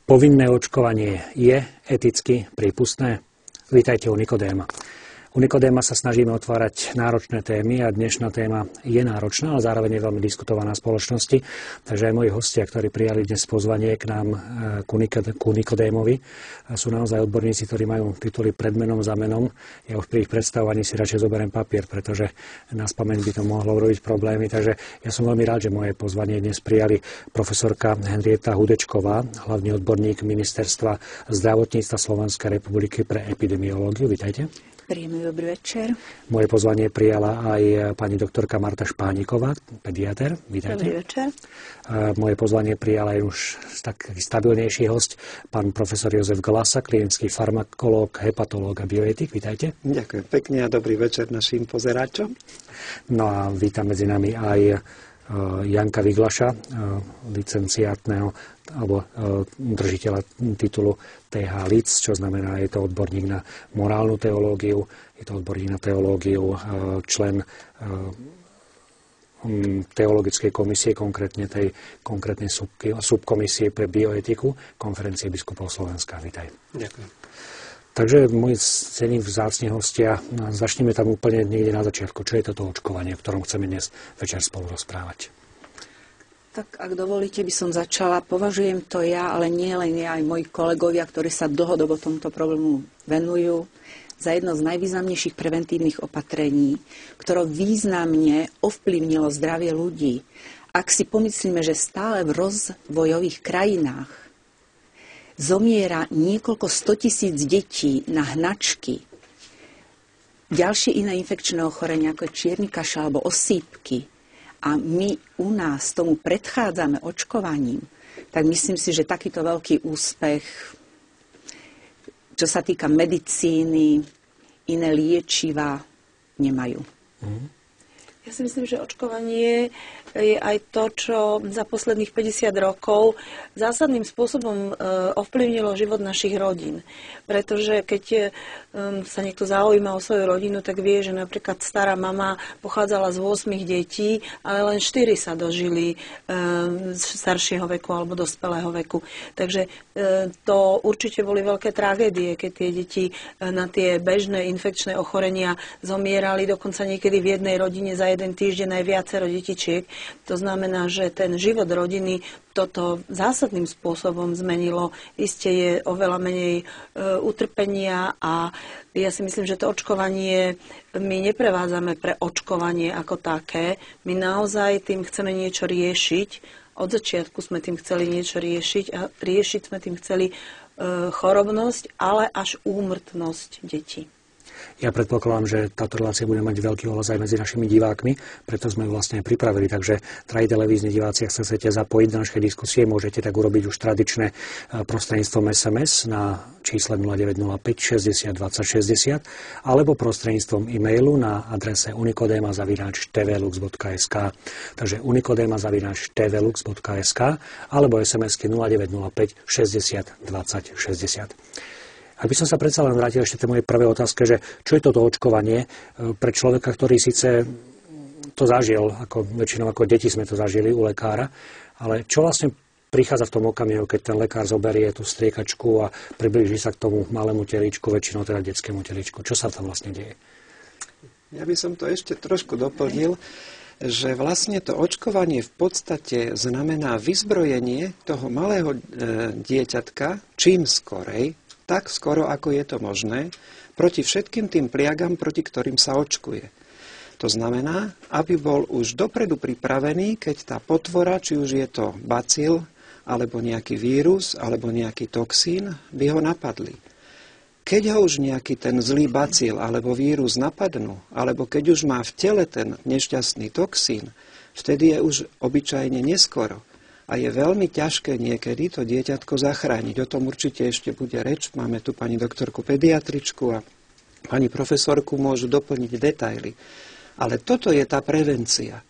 Povinné očkovanie je eticky prípustné? Vítajte u Nikodéma. U Nikodéma sa snažíme otvárať náročné témy a dnešná téma je náročná, ale zároveň je veľmi diskutovaná v spoločnosti. Takže aj moji hostia, ktorí prijali dnes pozvanie k nám ku Nikodémovi, sú naozaj odborníci, ktorí majú tituly pred menom za menom. Ja už pri ich predstavovaní si radšej zoberiem papier, pretože na spamäť by to mohlo robiť problémy. Takže ja som veľmi rád, že moje pozvanie dnes prijali profesorka Henrieta Hudečková, hlavný odborník Ministerstva zdravotníctva Slovenskej republiky pre epidemiológiu. Vítajte. Príjemný dobrý večer. Moje pozvanie prijala aj pani doktorka Marta Špániková, pediater. Vítajte. Dobrý večer. Moje pozvanie prijala aj už taký stabilnejší host, pán profesor Jozef Glasa, klinický farmakológ, hepatológ a bioetik. Vítajte. Ďakujem pekne a dobrý večer našim pozeráčom. No a vítam medzi nami aj Janka Viglaša, licenciátneho alebo držiteľa titulu TH Lic, čo znamená, je to odborník na morálnu teológiu, je to odborník na teológiu, člen teologickej komisie, konkrétne tej konkrétnej subkomisie pre bioetiku Konferencie biskupov Slovenska. Vítaj. Ďakujem. Takže moji cení vzácni hostia, začneme tam úplne niekde na začiatku. Čo je toto očkovanie, o ktorom chceme dnes večer spolu rozprávať? Tak ak dovolíte, by som začala. Považujem to ja, ale nie len ja, aj moji kolegovia, ktorí sa dlhodobo tomuto problému venujú, za jedno z najvýznamnejších preventívnych opatrení, ktoré významne ovplyvnilo zdravie ľudí. Ak si pomyslíme, že stále v rozvojových krajinách zomiera niekoľko 100 000 detí na hnačky, ďalšie iné infekčné ochorenia, ako je čierny kašľ alebo osýpky, a my u nás tomu predchádzame očkovaním, tak myslím si, že takýto veľký úspech, čo sa týka medicíny, iné liečiva nemajú. Ja si myslím, že očkovanie je aj to, čo za posledných 50 rokov zásadným spôsobom ovplyvnilo život našich rodín. Pretože keď sa niekto zaujíma o svoju rodinu, tak vie, že napríklad stará mama pochádzala z 8 detí, ale len 4 sa dožili staršieho veku alebo dospelého veku. Takže to určite boli veľké tragédie, keď tie deti na tie bežné infekčné ochorenia zomierali, dokonca niekedy v jednej rodine za jeden týždeň aj viacero detičiek. To znamená, že ten život rodiny toto zásadným spôsobom zmenilo. Isté je oveľa menej utrpenia a ja si myslím, že to očkovanie my neprevádzame pre očkovanie ako také. My naozaj tým chceme niečo riešiť. Od začiatku sme tým chceli niečo riešiť a riešiť sme tým chceli chorobnosť, ale až úmrtnosť detí. Ja predpokladám, že táto relácia bude mať veľký ohlas aj medzi našimi divákmi, preto sme ju vlastne pripravili. Takže, drahí televízni diváci, ak sa chcete zapojiť do našej diskusie, môžete tak urobiť už tradičné prostredníctvom SMS na čísle 0905 60 20 60 alebo prostredníctvom e-mailu na adrese unikodema@tvlux.sk. Takže unikodema@tvlux.sk alebo SMS-ky 0905 60 20 60. Ak by som sa predsa len vrátil ešte k mojej prvej otázke, že čo je toto očkovanie pre človeka, ktorý síce to zažil, ako väčšinou ako deti sme to zažili u lekára, ale čo vlastne prichádza v tom okamihu, keď ten lekár zoberie tú striekačku a priblíži sa k tomu malému telíčku, väčšinou teda detskému telíčku. Čo sa tam vlastne deje? Ja by som to ešte trošku doplnil, že vlastne to očkovanie v podstate znamená vyzbrojenie toho malého dieťatka čím skorej, tak skoro, ako je to možné, proti všetkým tým pliagam, proti ktorým sa očkuje. To znamená, aby bol už dopredu pripravený, keď tá potvora, či už je to bacil, alebo nejaký vírus, alebo nejaký toxín, by ho napadli. Keď ho už nejaký ten zlý bacil alebo vírus napadnú, alebo keď už má v tele ten nešťastný toxín, vtedy je už obyčajne neskoro. A je veľmi ťažké niekedy to dieťatko zachrániť. O tom určite ešte bude reč. Máme tu pani doktorku pediatričku a pani profesorku môžu doplniť detaily. Ale toto je tá prevencia.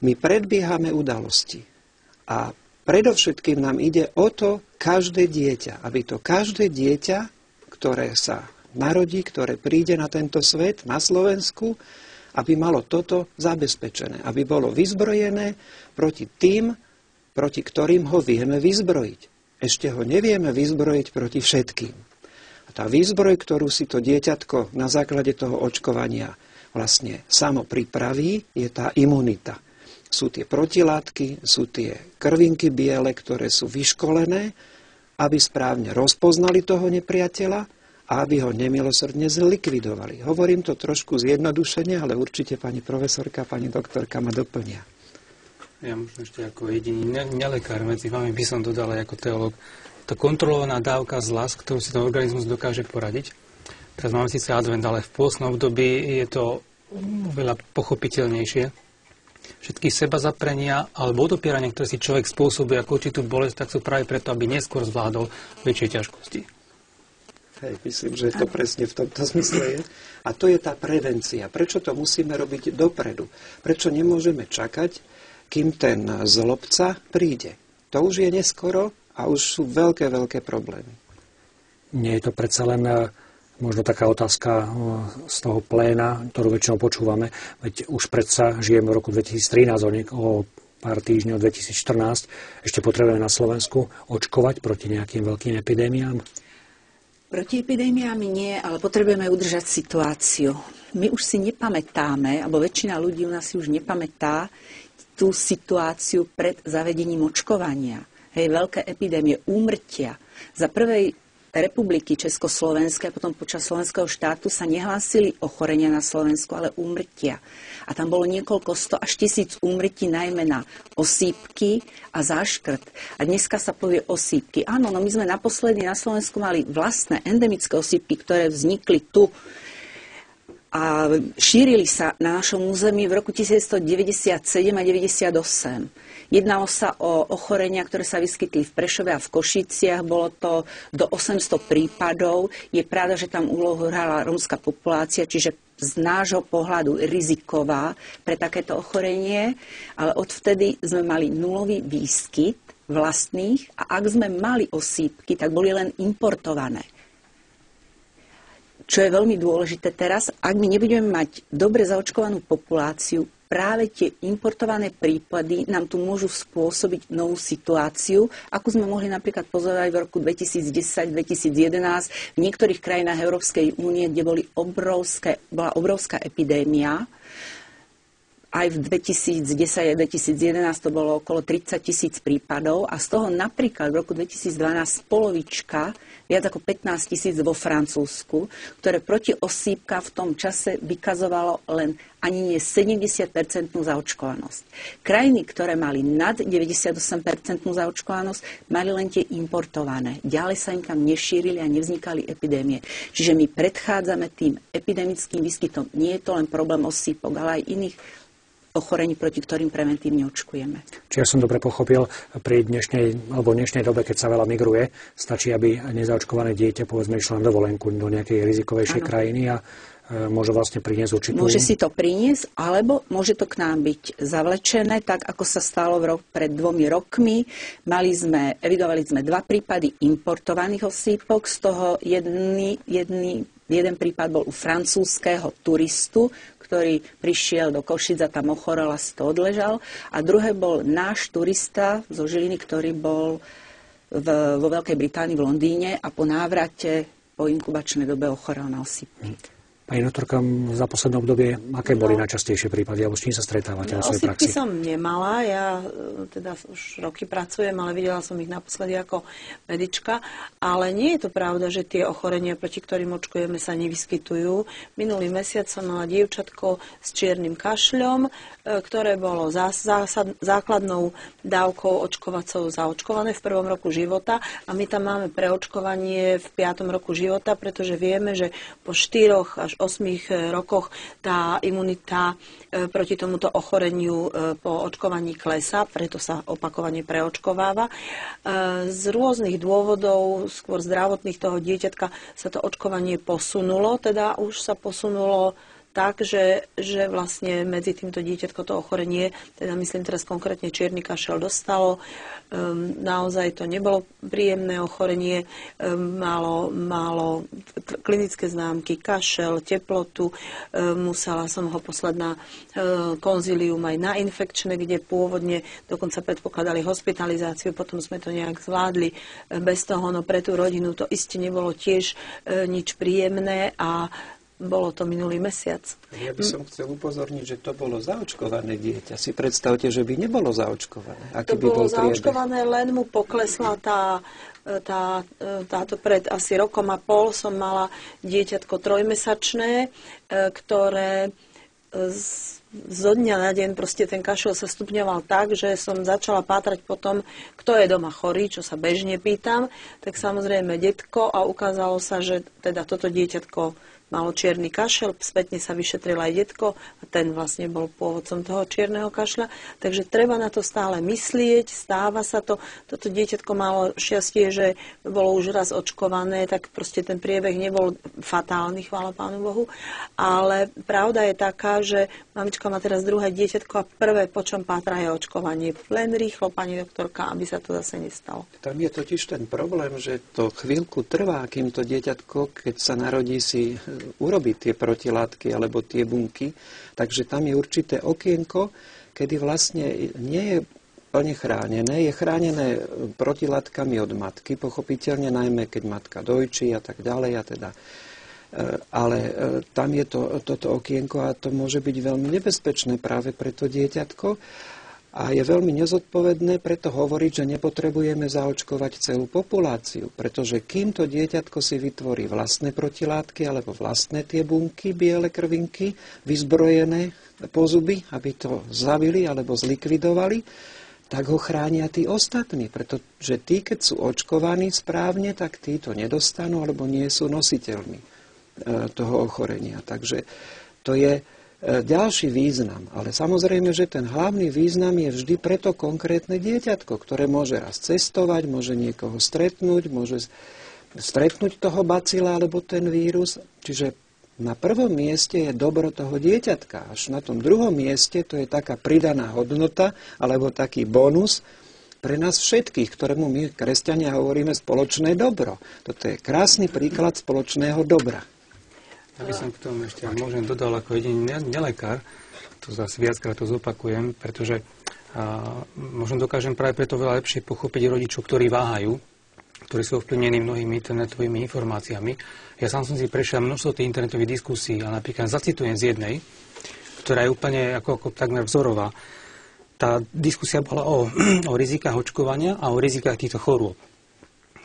My predbiehame udalosti. A predovšetkým nám ide o to každé dieťa. Aby to každé dieťa, ktoré sa narodí, ktoré príde na tento svet, na Slovensku, aby malo toto zabezpečené. Aby bolo vyzbrojené proti tým, proti ktorým ho vieme vyzbrojiť. Ešte ho nevieme vyzbrojiť proti všetkým. A tá výzbroj, ktorú si to dieťatko na základe toho očkovania vlastne samo pripraví, je tá imunita. Sú tie protilátky, sú tie krvinky biele, ktoré sú vyškolené, aby správne rozpoznali toho nepriateľa a aby ho nemilosrdne zlikvidovali. Hovorím to trošku zjednodušene, ale určite pani profesorka, pani doktorka ma doplnia. Ja možno ešte ako jediný nelekár medzi vami by som dodal aj ako teológ. To kontrolovaná dávka zla, s ktorou si ten organizmus dokáže poradiť. Teraz máme síce advent, ale v pôstnom období je to veľa pochopiteľnejšie. Všetky sebazaprenia alebo odopierania, ktoré si človek spôsobuje ako určitú bolesť, tak sú práve preto, aby neskôr zvládol väčšie ťažkosti. Hej, myslím, že to presne v tomto zmysle je. A to je tá prevencia. Prečo to musíme robiť dopredu? Prečo nemôžeme čakať, kým ten zlobca príde? To už je neskoro a už sú veľké, veľké problémy. Nie je to predsa len možno taká otázka z toho pléna, ktorú väčšinou počúvame. Veď už predsa žijeme v roku 2013, o pár týždňov 2014. Ešte potrebujeme na Slovensku očkovať proti nejakým veľkým epidémiám? Proti epidémiám nie, ale potrebujeme udržať situáciu. My už si nepamätáme, alebo väčšina ľudí u nás si už nepamätá tú situáciu pred zavedením očkovania. Hej, veľké epidémie, úmrtia. Za prvej republiky Československej a potom počas slovenského štátu sa nehlásili ochorenia na Slovensku, ale úmrtia. A tam bolo niekoľko 100 až 1000 úmrtí najmä na osýpky a záškrt. A dneska sa povie osýpky. Áno, no my sme naposledy na Slovensku mali vlastné endemické osýpky, ktoré vznikli tu a šírili sa na našom území v roku 1997 a 1998. Jednalo sa o ochorenia, ktoré sa vyskytli v Prešove a v Košiciach. Bolo to do 800 prípadov. Je pravda, že tam úlohu hrala rómska populácia, čiže z nášho pohľadu riziková pre takéto ochorenie. Ale odvtedy sme mali nulový výskyt vlastných a ak sme mali osýpky, tak boli len importované. Čo je veľmi dôležité teraz, ak my nebudeme mať dobre zaočkovanú populáciu, práve tie importované prípady nám tu môžu spôsobiť novú situáciu, ako sme mohli napríklad pozorovať v roku 2010-2011 v niektorých krajinách Európskej únie, kde bola obrovská epidémia. Aj v 2010 a 2011 to bolo okolo 30 000 prípadov a z toho napríklad v roku 2012 polovička, viac ako 15 000 vo Francúzsku, ktoré proti osýpka v tom čase vykazovalo len ani nie 70% zaočkovanosť. Krajiny, ktoré mali nad 98% zaočkovanosť, mali len tie importované. Ďalej sa im tam nešírili a nevznikali epidémie. Čiže my predchádzame tým epidemickým výskytom. Nie je to len problém osýpok, ale aj iných ochorení, proti ktorým preventívne očkujeme. Či ja som dobre pochopil, pri dnešnej dobe, keď sa veľa migruje, stačí, aby nezaočkované dieťa povedzme išlo na dovolenku do nejakej rizikovejšej krajiny a môže vlastne priniesť určitú... Môže si to priniesť, alebo môže to k nám byť zavlečené, tak ako sa stalo pred 2 rokmi. Evidovali sme 2 prípady importovaných osýpok, z toho jeden prípad bol u francúzského turistu, ktorý prišiel do Košic a tam ochorel a si to odležal. A druhé bol náš turista zo Žiliny, ktorý bol vo Veľkej Británii v Londýne a po návrate po inkubačnej dobe ochorel na osýpky. Pani doktorka, za posledné obdobie, aké boli najčastejšie prípady, alebo s čím sa stretávate vo svojej praxi? Osýpky som nemala, ja teda už roky pracujem, ale videla som ich naposledy ako medička, ale nie je to pravda, že tie ochorenia, proti ktorým očkujeme, sa nevyskytujú. Minulý mesiac som mala dievčatko s čiernym kašľom, ktoré bolo základnou dávkou očkovacou zaočkované v 1. roku života a my tam máme preočkovanie v 5. roku života, pretože vieme, že po 4 až 8 rokoch tá imunita proti tomuto ochoreniu po očkovaní klesá, preto sa opakovane preočkováva. Z rôznych dôvodov, skôr zdravotných toho dieťatka, sa to očkovanie posunulo, teda už sa posunulo tak, že vlastne medzi týmto dieťatko to ochorenie, teda myslím teraz konkrétne čierny kašel, dostalo. Naozaj to nebolo príjemné ochorenie, malo klinické známky, kašel, teplotu, musela som ho poslať na konzílium aj na infekčné, kde pôvodne dokonca predpokladali hospitalizáciu, potom sme to nejak zvládli bez toho, no pre tú rodinu to iste nebolo tiež nič príjemné a bolo to minulý mesiac. Ja by som chcel upozorniť, že to bolo zaočkované dieťa. Si predstavte, že by nebolo zaočkované. Aký to by bolo bol zaočkované, len mu poklesla táto pred asi rokom a pol som mala dieťatko 3-mesačné, ktoré zo dňa na deň proste ten kašel sa stupňoval tak, že som začala pátrať po tom, kto je doma chorý, čo sa bežne pýtam, tak samozrejme detko a ukázalo sa, že teda toto dieťatko malo čierny kašel, spätne sa vyšetril aj detko a ten vlastne bol pôvodcom toho čierneho kašľa. Takže treba na to stále myslieť, stáva sa to. Toto dieťatko malo šťastie, že bolo už raz očkované, tak proste ten priebeh nebol fatálny, chvála Pánu Bohu. Ale pravda je taká, že mamička má teraz druhé dieťatko a prvé, po čom pátra, je očkovanie. Len rýchlo, pani doktorka, aby sa to zase nestalo. Tam je totiž ten problém, že to chvíľku trvá, kým to dieťatko, keď sa narodí, si urobiť tie protilátky alebo tie bunky. Takže tam je určité okienko, kedy vlastne nie je plne chránené. Je chránené protilátkami od matky, pochopiteľne, najmä keď matka dojčí a tak ďalej. Ale tam je toto okienko a to môže byť veľmi nebezpečné práve pre to dieťatko. A je veľmi nezodpovedné preto hovoriť, že nepotrebujeme zaočkovať celú populáciu, pretože kým to dieťatko si vytvorí vlastné protilátky alebo vlastné tie bunky, biele krvinky, vyzbrojené pozuby, aby to zabili alebo zlikvidovali, tak ho chránia tí ostatní, pretože tí, keď sú očkovaní správne, tak tí to nedostanú alebo nie sú nositeľmi toho ochorenia. Takže to je ďalší význam. Ale samozrejme, že ten hlavný význam je vždy pre to konkrétne dieťatko, ktoré môže raz cestovať, môže niekoho stretnúť, môže stretnúť toho bacila alebo ten vírus. Čiže na prvom mieste je dobro toho dieťatka. Až na tom druhom mieste to je taká pridaná hodnota alebo taký bonus pre nás všetkých, ktorému my, kresťania, hovoríme spoločné dobro. Toto je krásny príklad spoločného dobra. Ja by som k tomu ešte môžem dodal ako jediný nelekár, to zase viackrát to zopakujem, pretože možno dokážem práve preto veľa lepšie pochopiť rodičov, ktorí váhajú, ktorí sú ovplyvnení mnohými internetovými informáciami. Ja sám som si prešiel množstvo tých internetových diskusí a napríklad zacitujem z jednej, ktorá je úplne ako takmer vzorová. Tá diskusia bola o rizikách očkovania a o rizikách týchto chorôb.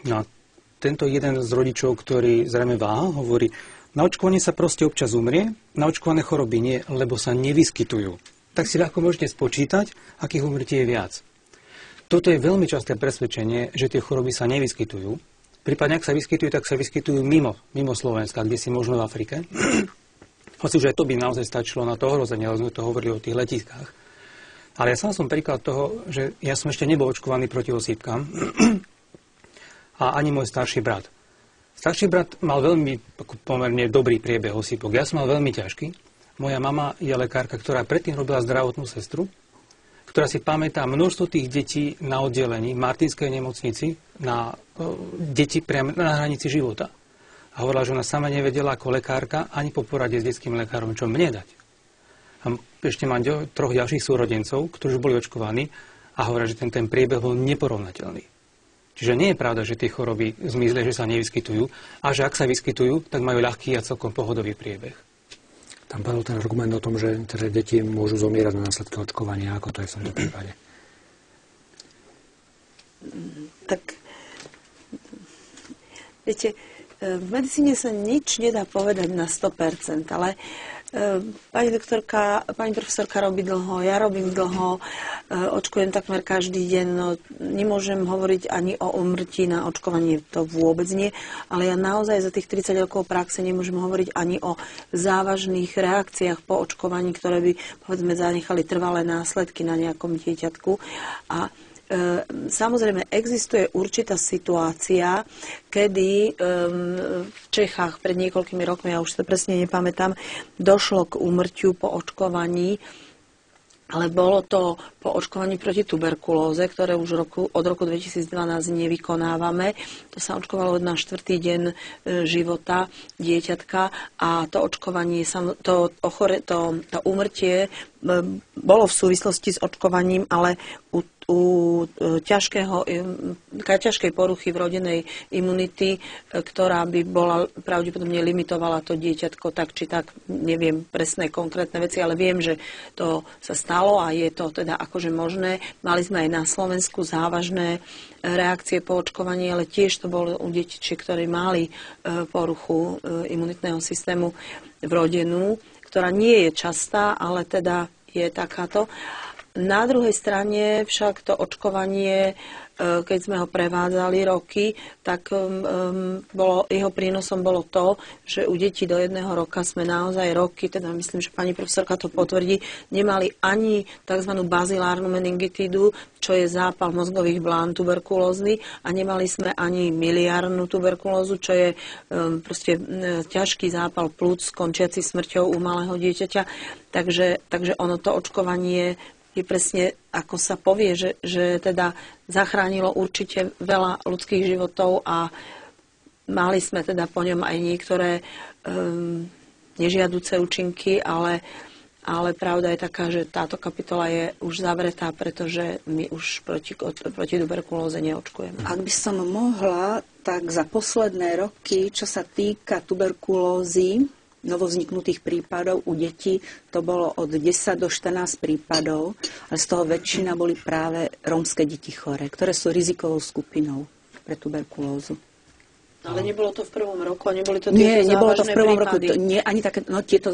No a tento jeden z rodičov, ktorý zrejme váha, hovorí: na očkovanie sa proste občas umrie, na očkované choroby nie, lebo sa nevyskytujú. Tak si ľahko môžete spočítať, akých umrtí je viac. Toto je veľmi časté presvedčenie, že tie choroby sa nevyskytujú. Prípadne, ak sa vyskytujú, tak sa vyskytujú mimo Slovenska, kde si možno v Afrike. Hoci, že to by naozaj stačilo na to ohrozenie, ale sme to hovorili o tých letiskách. Ale ja sám som príklad toho, že ja som ešte nebol očkovaný proti osýpkam a ani môj starší brat. Starší brat mal veľmi pomerne dobrý priebeh osýpok. Ja som mal veľmi ťažký. Moja mama je lekárka, ktorá predtým robila zdravotnú sestru, ktorá si pamätá množstvo tých detí na oddelení v Martinskej nemocnici, na deti priamo na hranici života. A hovorila, že ona sama nevedela ako lekárka ani po porade s detským lekárom, čo mne dať. A ešte mám 3 ďalších súrodencov, ktorí už boli očkovaní a hovoria, že ten priebeh bol neporovnateľný. Čiže nie je pravda, že tie choroby zmizli, že sa nevyskytujú a že ak sa vyskytujú, tak majú ľahký a celkom pohodový priebeh. Tam padol ten argument o tom, že teda deti môžu zomierať na následky očkovania. Ako to je v tomto prípade? Tak, viete, v medicíne sa nič nedá povedať na 100%, ale pani profesorka robí dlho, ja robím dlho, očkujem takmer každý deň, no nemôžem hovoriť ani o úmrtí na očkovanie, to vôbec nie, ale ja naozaj za tých 30 rokov praxe nemôžem hovoriť ani o závažných reakciách po očkovaní, ktoré by, povedzme, zanechali trvalé následky na nejakom dieťatku. A Samozrejme, existuje určitá situácia, kedy v Čechách pred niekoľkými rokmi, ja už to presne nepamätám, došlo k úmrtiu po očkovaní, ale bolo to po očkovaní proti tuberkulóze, ktoré už od roku 2012 nevykonávame. To sa očkovalo na 4. deň života dieťatka a to očkovanie, to úmrtie bolo v súvislosti s očkovaním, ale u ťažkej poruchy vrodenej imunity, ktorá by bola pravdepodobne limitovala to dieťatko tak či tak, neviem presné konkrétne veci, ale viem, že to sa stalo a je to teda akože možné. Mali sme aj na Slovensku závažné reakcie po očkovaní, ale tiež to bolo u detičiek, ktorí mali poruchu imunitného systému vrodenú, ktorá nie je častá, ale teda je takáto. Na druhej strane však to očkovanie, keď sme ho prevádzali roky, tak jeho prínosom bolo to, že u detí do 1 roka sme naozaj roky, teda myslím, že pani profesorka to potvrdí, nemali ani tzv. Bazilárnu meningitídu, čo je zápal mozgových blán tuberkulózny, a nemali sme ani miliárnu tuberkulózu, čo je proste ťažký zápal plúc končiaci smrťou u malého dieťaťa. Takže ono to očkovanie je presne, ako sa povie, že teda zachránilo určite veľa ľudských životov a mali sme teda po ňom aj niektoré nežiaduce účinky, ale pravda je taká, že táto kapitola je už zavretá, pretože my už proti tuberkulóze neočkujeme. Ak by som mohla, tak za posledné roky, čo sa týka tuberkulózy, novovzniknutých prípadov u detí, to bolo od 10 do 14 prípadov, ale z toho väčšina boli práve rómske deti choré, ktoré sú rizikovou skupinou pre tuberkulózu. Ale nebolo to v prvom roku a neboli to tieto závažné prípady? Nie, nebolo to v prvom roku.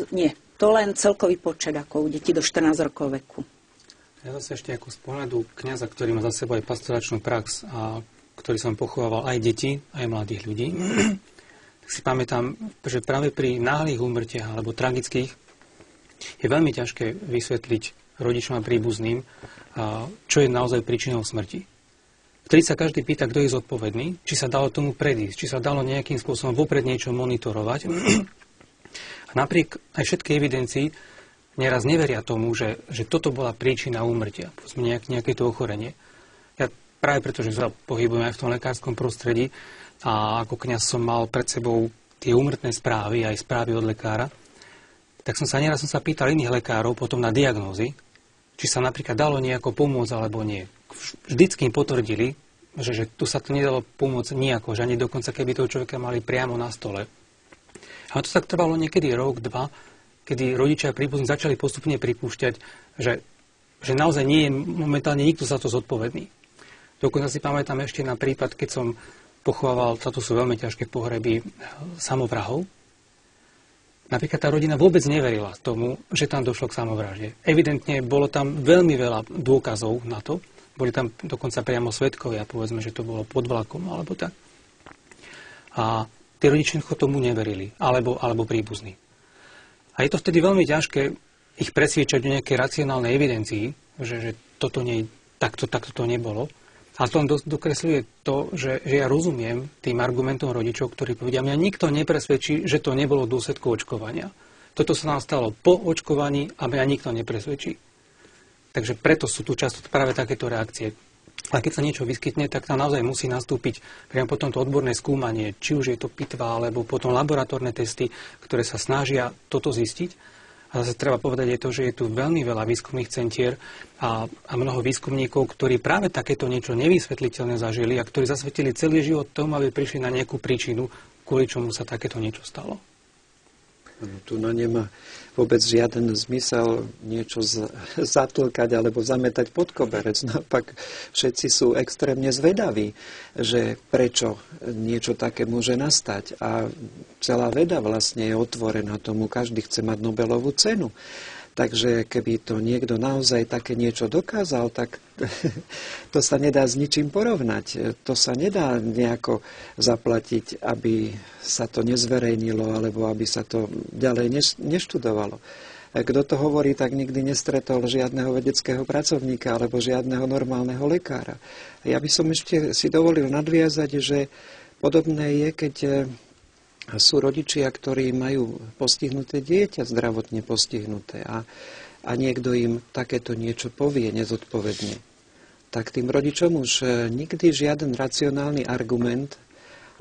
Nie. To len celkový počet ako u detí do 14 rokov veku. Ja zase ešte ako z pohľadu kňaza, ktorý má za sebou aj pastoračnú prax a ktorý som pochovával aj deti, aj mladých ľudí, si pamätám, že práve pri náhlych úmrtiach alebo tragických je veľmi ťažké vysvetliť rodičom a príbuzným, čo je naozaj príčinou smrti. Vtedy sa každý pýta, kto je zodpovedný, či sa dalo tomu predísť, či sa dalo nejakým spôsobom vopred niečo monitorovať. A napriek aj všetkej evidencii neraz neveria tomu, že toto bola príčina úmrtia, povedzme nejaké to ochorenie. Ja práve preto, že sa pohybujem aj v tom lekárskom prostredí, a ako kňaz som mal pred sebou tie úmrtné správy, aj správy od lekára, tak som sa pýtal iných lekárov potom na diagnózy, či sa napríklad dalo nejako pomôcť alebo nie. Vždycky im potvrdili, že tu sa to nedalo pomôcť nejako, že ani dokonca keby toho človeka mali priamo na stole. A to tak trvalo niekedy rok, 2, kedy rodičia a príbuzní začali postupne pripúšťať, že naozaj nie je momentálne nikto za to zodpovedný. Dokonca si pamätám ešte na prípad, keď som pochovával, toto sú veľmi ťažké pohreby samovrahov. Napríklad tá rodina vôbec neverila tomu, že tam došlo k samovražde. Evidentne bolo tam veľmi veľa dôkazov na to. Boli tam dokonca priamo svedkovia, povedzme, že to bolo pod vlakom alebo tak. A tí rodičia tomu neverili, alebo príbuzní. A je to vtedy veľmi ťažké ich presviečať o nejakej racionálnej evidencii, že toto takto to nebolo. A to len dokresľuje to, že ja rozumiem tým argumentom rodičov, ktorí povedia, mňa nikto nepresvedčí, že to nebolo dôsledku očkovania. Toto sa nám stalo po očkovaní a mňa nikto nepresvedčí. Takže preto sú tu často práve takéto reakcie. A keď sa niečo vyskytne, tak tam naozaj musí nastúpiť priamo potom to odborné skúmanie, či už je to pitva, alebo potom laboratórne testy, ktoré sa snažia toto zistiť. A zase treba povedať aj to, že je tu veľmi veľa výskumných centier a mnoho výskumníkov, ktorí práve takéto niečo nevysvetliteľné zažili a ktorí zasvetili celý život tomu, aby prišli na nejakú príčinu, kvôli čomu sa takéto niečo stalo. Tu nemá vôbec žiaden zmysel niečo zatlkať alebo zametať pod koberec. Naopak všetci sú extrémne zvedaví, že prečo niečo také môže nastať. A celá veda vlastne je otvorená tomu. Každý chce mať Nobelovú cenu. Takže keby to niekto naozaj také niečo dokázal, tak to sa nedá s ničím porovnať. To sa nedá nejako zaplatiť, aby sa to nezverejnilo, alebo aby sa to ďalej neštudovalo. kto to hovorí, tak nikdy nestretol žiadneho vedeckého pracovníka alebo žiadneho normálneho lekára. Ja by som ešte si dovolil nadviazať, že podobné je, keď sú rodičia, ktorí majú postihnuté dieťa, zdravotne postihnuté a niekto im takéto niečo povie nezodpovedne. Tak tým rodičom už nikdy žiaden racionálny argument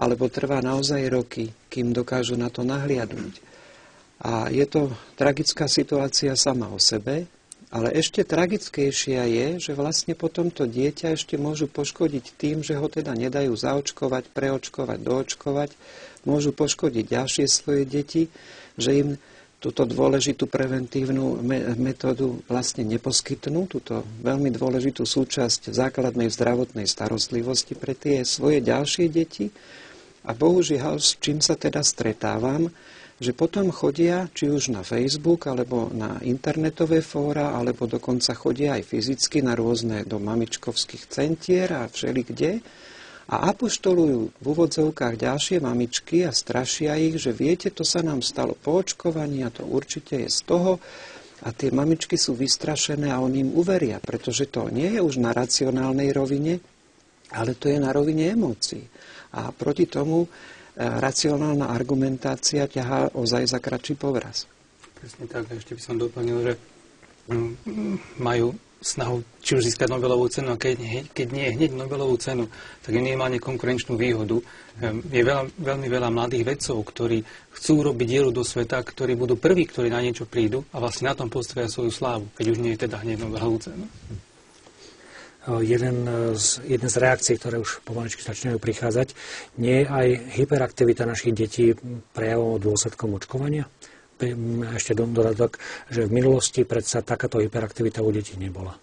alebo trvá naozaj roky, kým dokážu na to nahliadnúť. A je to tragická situácia sama o sebe, ale ešte tragickejšia je, že vlastne potom to dieťa ešte môžu poškodiť tým, že ho teda nedajú zaočkovať, preočkovať, doočkovať, môžu poškodiť ďalšie svoje deti, že im túto dôležitú preventívnu metódu vlastne neposkytnú, túto veľmi dôležitú súčasť základnej zdravotnej starostlivosti pre tie svoje ďalšie deti. A bohužiaľ, s čím sa teda stretávam, že potom chodia, či už na Facebook, alebo na internetové fóra, alebo dokonca chodia aj fyzicky na rôzne do mamičkovských centier a všelikde a apoštolujú v úvodzovkách ďalšie mamičky a strašia ich, že viete, to sa nám stalo po očkovaní a to určite je z toho a tie mamičky sú vystrašené a oni im uveria, pretože to nie je už na racionálnej rovine, ale to je na rovine emócií. A proti tomu racionálna argumentácia ťahá ozaj za kratší povraz. Presne tak. Ešte by som doplnil, že majú snahu či už získať Nobelovú cenu, a keď nie hneď Nobelovú cenu, tak je minimálne konkurenčnú výhodu. Je veľmi veľa mladých vedcov, ktorí chcú robiť dielo do sveta, ktorí budú prví, ktorí na niečo prídu a vlastne na tom postavia svoju slávu, keď už nie je teda hneď Nobelovú cenu. Jedna z reakcií, ktoré už pomaličky začínajú prichádzať, nie je aj hyperaktivita našich detí prejavom dôsledkom očkovania? Ešte dodatok, že v minulosti predsa takáto hyperaktivita u detí nebola.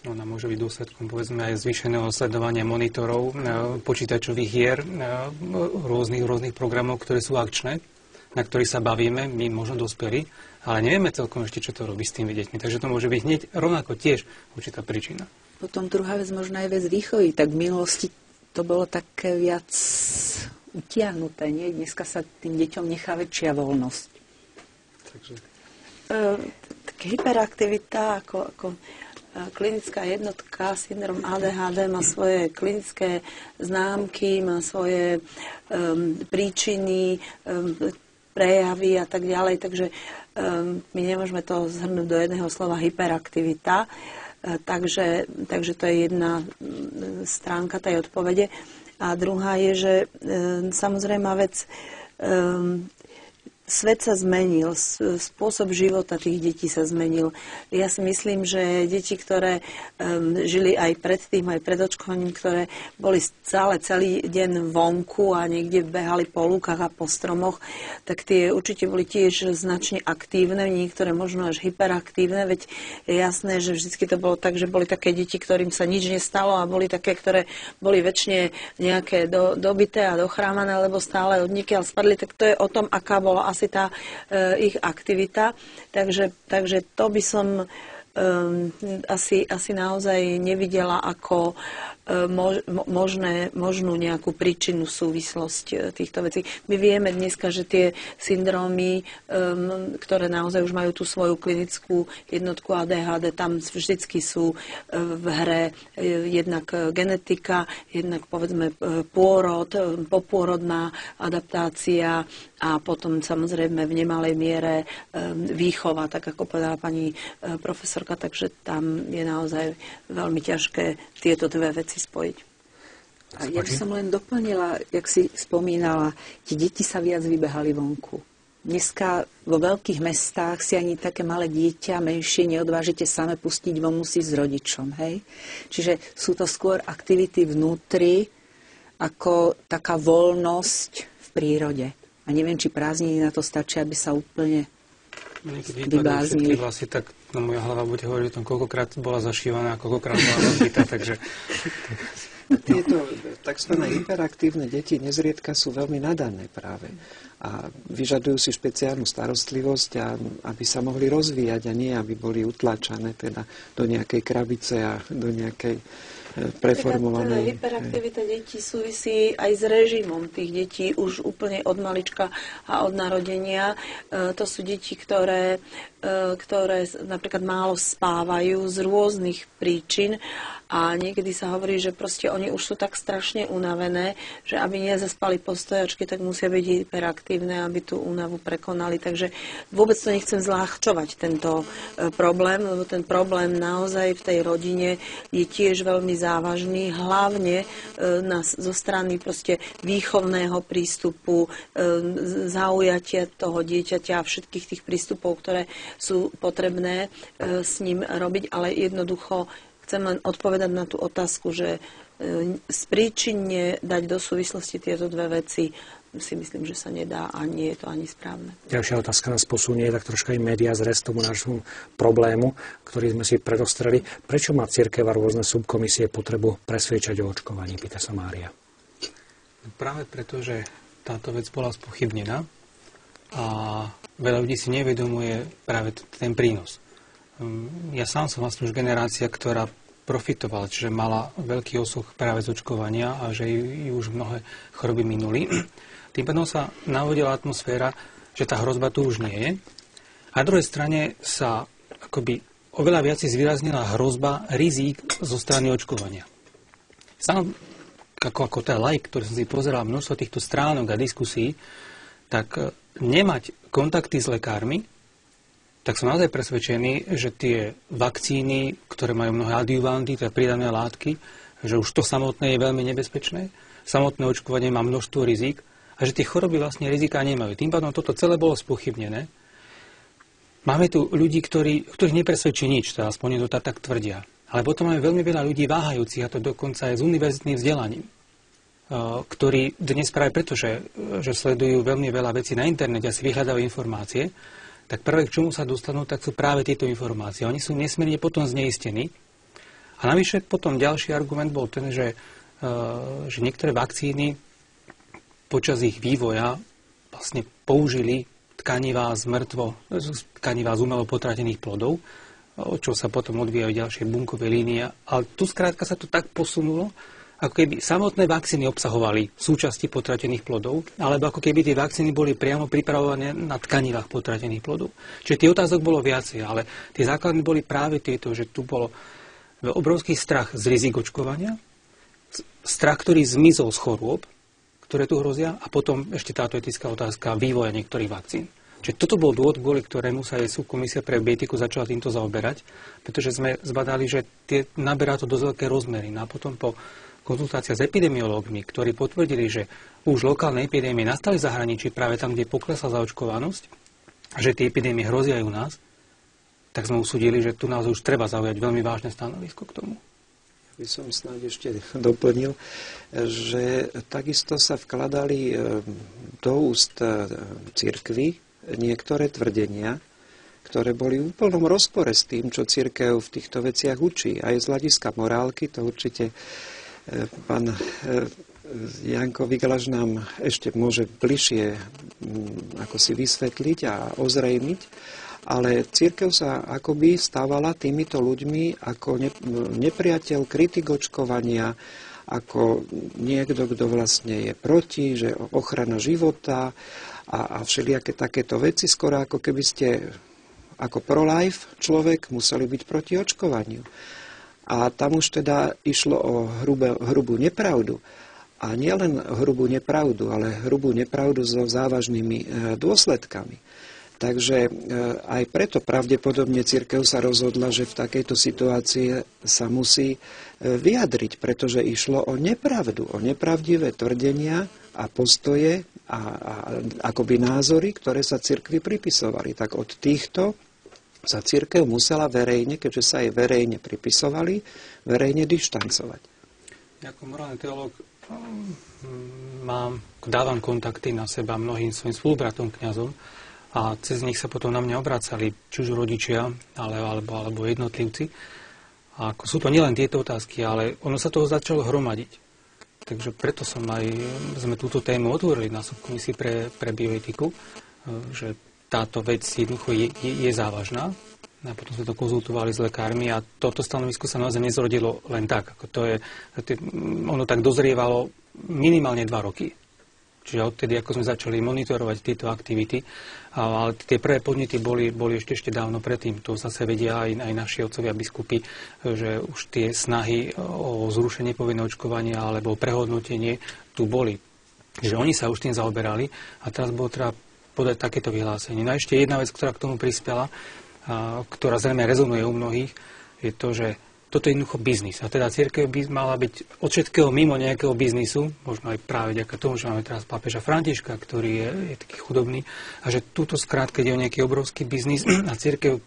Ona môže byť dôsledkom, povedzme, aj zvýšeného sledovania monitorov, počítačových hier, rôznych programov, ktoré sú akčné, na ktorých sa bavíme, my možno dospelí, ale nevieme celkom ešte, čo to robí s tými deťmi. Takže to môže byť hneď rovnako tiež určitá príčina. Potom druhá vec, možno aj vec výchovy. Tak v minulosti to bolo také viac utiahnuté, nie? Dneska sa tým deťom nechá väčšia voľnosť. Takže... hyperaktivita ako klinická jednotka, syndrom ADHD má svoje klinické známky, má svoje príčiny, prejavy a tak ďalej, takže my nemôžeme to zhrnúť do jedného slova hyperaktivita, takže to je jedna stránka tej odpovede. A druhá je, že samozrejme vec, svet sa zmenil, spôsob života tých detí sa zmenil. Ja si myslím, že deti, ktoré žili aj predtým, aj pred očkovaním, ktoré boli stále celý deň vonku a niekde behali po lúkach a po stromoch, tak tie určite boli tiež značne aktívne, niektoré možno až hyperaktívne, veď je jasné, že vždy to bolo tak, že boli také deti, ktorým sa nič nestalo a boli také, ktoré boli väčšine nejaké dobité a dochrámané, lebo stále od niekiaľ spadli, tak to je o tom, aká bola asi tá ich aktivita. Takže to by som asi naozaj nevidela ako možnú nejakú príčinnú súvislosť týchto vecí. My vieme dneska, že tie syndrómy, ktoré naozaj už majú tú svoju klinickú jednotku ADHD, tam vždycky sú v hre jednak genetika, jednak povedzme pôrod, popôrodná adaptácia a potom samozrejme v nemalej miere výchova, tak ako povedala pani profesorka, takže tam je naozaj veľmi ťažké tieto dve veci spojiť. A ja by som len doplnila, jak si spomínala, tie deti sa viac vybehali vonku. Dneska vo veľkých mestách si ani také malé dieťa menšie neodvážite same pustiť von, musí s rodičom. Hej? Čiže sú to skôr aktivity vnútri, ako taká voľnosť v prírode. A neviem, či prázdniny na to stačí, aby sa úplne vybláznili. Vlasy, tak moja hlava bude hovoriť o tom, koľkokrát bola zašívaná a koľkokrát bola rozbitá, takže... Tieto tzv. Hyperaktívne deti nezriedka sú veľmi nadané práve a vyžadujú si špeciálnu starostlivosť, aby sa mohli rozvíjať a nie, aby boli utlačané teda do nejakej krabice a do nejakej preformovanej. Hyperaktivita detí súvisí aj s režimom tých detí už úplne od malička a od narodenia. To sú deti, ktoré napríklad málo spávajú z rôznych príčin a niekedy sa hovorí, že proste oni už sú tak strašne unavené, že aby nezaspali po stojačke, tak musia byť hyperaktívne, aby tú únavu prekonali. Takže vôbec to nechcem zľahčovať tento problém, lebo ten problém naozaj v tej rodine je tiež veľmi závažný, hlavne zo strany proste výchovného prístupu, zaujatia toho dieťaťa a všetkých tých prístupov, ktoré sú potrebné s ním robiť, ale jednoducho chcem len odpovedať na tú otázku, že spríčinne dať do súvislosti tieto dve veci si myslím, že sa nedá a nie je to ani správne. Ďalšia otázka nás posunie tak troška aj média zres tomu nášmu problému, ktorý sme si predostreli. Prečo má cirkev a rôzne subkomisie potrebu presviečať o očkovaní, pýta sa Mária. Práve preto, že táto vec bola spochybnená a veľa ľudí si nevedomuje práve ten prínos. Ja sám som vlastne už generácia, ktorá profitovala, čiže mala veľký osoch práve z očkovania a že ju už mnohé choroby minuli. Tým pádom sa navodila atmosféra, že tá hrozba tu už nie je. A na druhej strane sa akoby oveľa viac zvýraznila hrozba rizík zo strany očkovania. Sám ako tá laik, ktorý som si pozeral množstvo týchto stránok a diskusí, tak nemať kontakty s lekármi, tak som naozaj presvedčený, že tie vakcíny, ktoré majú mnohé adjuvanty, teda pridané látky, že už to samotné je veľmi nebezpečné, samotné očkovanie má množstvo rizik a že tie choroby vlastne rizika nemajú. Tým pádom toto celé bolo spochybnené. Máme tu ľudí, ktorých nepresvedčí nič, to aspoň to tak tvrdia. Ale potom máme veľmi veľa ľudí váhajúcich, a to dokonca aj s univerzitným vzdelaním, ktorí dnes práve preto, že sledujú veľmi veľa vecí na internete a si vyhľadajú informácie, tak prvé, k čomu sa dostanú, tak sú práve tieto informácie. Oni sú nesmierne potom zneistení. A navyše potom ďalší argument bol ten, že niektoré vakcíny počas ich vývoja vlastne použili tkanivá z umelo potratených plodov, od čo sa potom odvíjajú ďalšie bunkové línie. Ale tu skrátka sa to tak posunulo, ako keby samotné vakcíny obsahovali súčasti potratených plodov, alebo ako keby tie vakcíny boli priamo pripravované na tkanivách potratených plodov. Čiže tie otázok bolo viacej, ale tie základné boli práve tieto, že tu bolo obrovský strach z rizik očkovania, strach, ktorý zmizol z chorôb, ktoré tu hrozia, a potom ešte táto etická otázka vývoja niektorých vakcín. Čiže toto bol dôvod, kvôli ktorému sa aj subkomisia pre bioetiku začala týmto zaoberať, pretože sme zbadali, že naberá to dosť veľké rozmery. A potom po konzultácia s epidemiológmi, ktorí potvrdili, že už lokálne epidémie nastali v zahraničí práve tam, kde poklesla zaočkovanosť, a že tie epidémie hrozia aj u nás, tak sme usúdili, že tu nás už treba zaujať veľmi vážne stanovisko k tomu. By som snáď ešte doplnil, že takisto sa vkladali do úst cirkvi niektoré tvrdenia, ktoré boli v úplnom rozpore s tým, čo cirkev v týchto veciach učí. Aj z hľadiska morálky, to určite pán Janko Viglaš nám ešte môže bližšie ako si vysvetliť a ozrejmiť, ale cirkev sa akoby stávala týmito ľuďmi ako nepriateľ, kritik očkovania, ako niekto, kto vlastne je proti, že ochrana života a všelijaké takéto veci, skoro ako keby ste ako pro-life človek museli byť proti očkovaniu. A tam už teda išlo o hrubú nepravdu. A nielen hrubú nepravdu, ale hrubú nepravdu so závažnými dôsledkami. Takže aj preto pravdepodobne cirkev sa rozhodla, že v takejto situácii sa musí vyjadriť, pretože išlo o nepravdu, o nepravdivé tvrdenia a postoje a akoby názory, ktoré sa cirkvi pripisovali. Tak od týchto sa cirkev musela verejne, keďže sa jej verejne pripisovali, verejne dištancovať. Ja ako morálny teológ dávam kontakty na seba mnohým svojim spolubratom kňazom a cez nich sa potom na mňa obracali či už rodičia alebo jednotlivci. A sú to nielen tieto otázky, ale ono sa toho začalo hromadiť. Takže preto sme túto tému otvorili na subkomisii pre bioetiku, že táto vec jednoducho je závažná. A potom sme to konzultovali s lekármi a toto stanovisko sa naozaj nezrodilo len tak. Ono tak dozrievalo minimálne 2 roky. Čiže odtedy, ako sme začali monitorovať tieto aktivity, ale tie prvé podnety boli ešte dávno predtým. To zase vedia aj naši otcovia biskupy, že už tie snahy o zrušenie povinného očkovania alebo prehodnotenie tu boli. Že oni sa už tým zaoberali a teraz bolo treba podať takéto vyhlásenie. No a ešte jedna vec, ktorá k tomu prispela, ktorá zrejme rezonuje u mnohých, je to, že toto je jednoducho biznis. A teda cirkev by mala byť od všetkého mimo nejakého biznisu, možno aj práve vďaka tomu, že máme teraz pápeža Františka, ktorý je taký chudobný, a že túto skrátke ide o nejaký obrovský biznis a cirkev,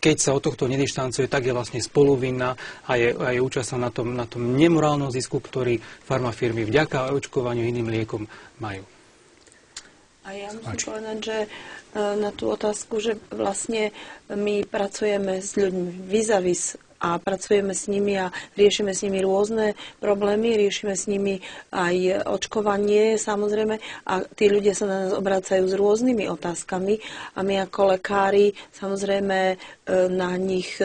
keď sa od tohto nedištancuje, tak je vlastne spoluvinná a je účastná na tom nemorálnom zisku, ktorý farmafirmy vďaka očkovaniu iným liekom majú. A ja musím povedať, že na tú otázku, že vlastne my pracujeme s ľuďmi vis-a-vis a pracujeme s nimi a riešime s nimi rôzne problémy, riešime s nimi aj očkovanie, samozrejme, a tí ľudia sa na nás obracajú s rôznymi otázkami a my ako lekári, samozrejme, na nich,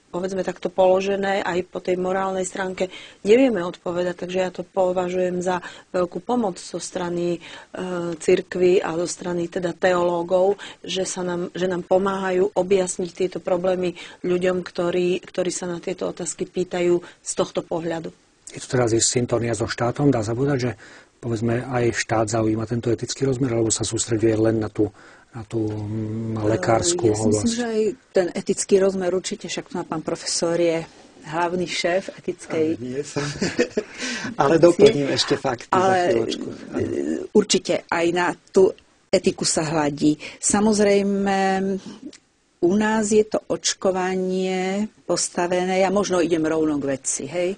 povedzme takto položené, aj po tej morálnej stránke nevieme odpovedať, takže ja to považujem za veľkú pomoc zo strany cirkvi a zo strany teda teológov, že nám pomáhajú objasniť tieto problémy ľuďom, ktorí sa na tieto otázky pýtajú z tohto pohľadu. Je to teraz syntónia so štátom? Dá sa povedať, že povedzme aj štát zaujíma tento etický rozmer, alebo sa sústreďuje len na tú lekárskú oblasť? Myslím, že aj ten etický rozmer určite, však tu pán profesor je hlavný šéf etickej... Nie som. Ale doplním ešte fakty za chvíľočku. Určite aj na tú etiku sa hľadí. Samozrejme, u nás je to očkovanie postavené, ja možno idem rovno k veci, hej.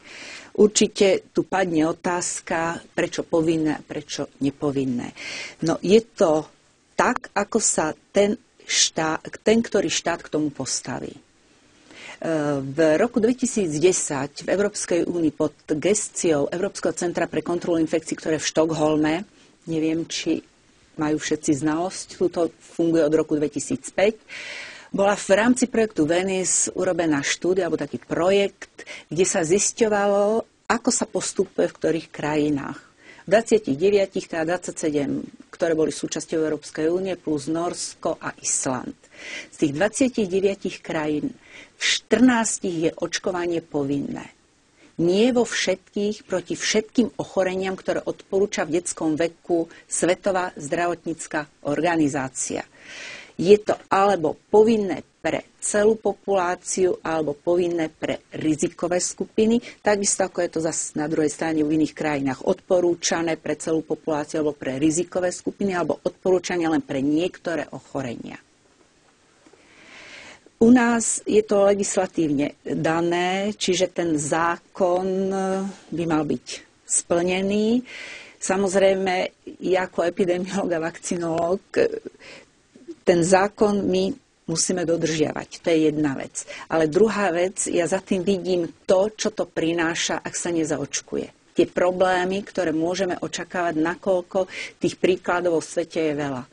Určite tu padne otázka, prečo povinné a prečo nepovinné. No je to tak, ako sa ten, ktorý štát k tomu postaví. V roku 2010 v Európskej únii pod gesciou Európskeho centra pre kontrolu infekcií, ktoré je v Štokholme, neviem, či majú všetci znalosť, tuto funguje od roku 2005, bola v rámci projektu Venice urobená štúdia, alebo taký projekt, kde sa zisťovalo, ako sa postupuje v ktorých krajinách. V 29, teda 27, ktoré boli súčasťou Európskej únie, plus Norsko a Island. Z tých 29 krajín v 14 je očkovanie povinné. Nie vo všetkých, proti všetkým ochoreniam, ktoré odporúča v detskom veku Svetová zdravotnícka organizácia. Je to alebo povinné pre celú populáciu, alebo povinné pre rizikové skupiny, takisto ako je to zase na druhej strane v iných krajinách odporúčané pre celú populáciu, alebo pre rizikové skupiny, alebo odporúčania len pre niektoré ochorenia. U nás je to legislatívne dané, čiže ten zákon by mal byť splnený. Samozrejme, ja ako epidemiológ a vakcinológ, ten zákon my musíme dodržiavať. To je jedna vec. Ale druhá vec, ja za tým vidím to, čo to prináša, ak sa nezaočkuje. Tie problémy, ktoré môžeme očakávať, nakoľko tých príkladov vo svete je veľa.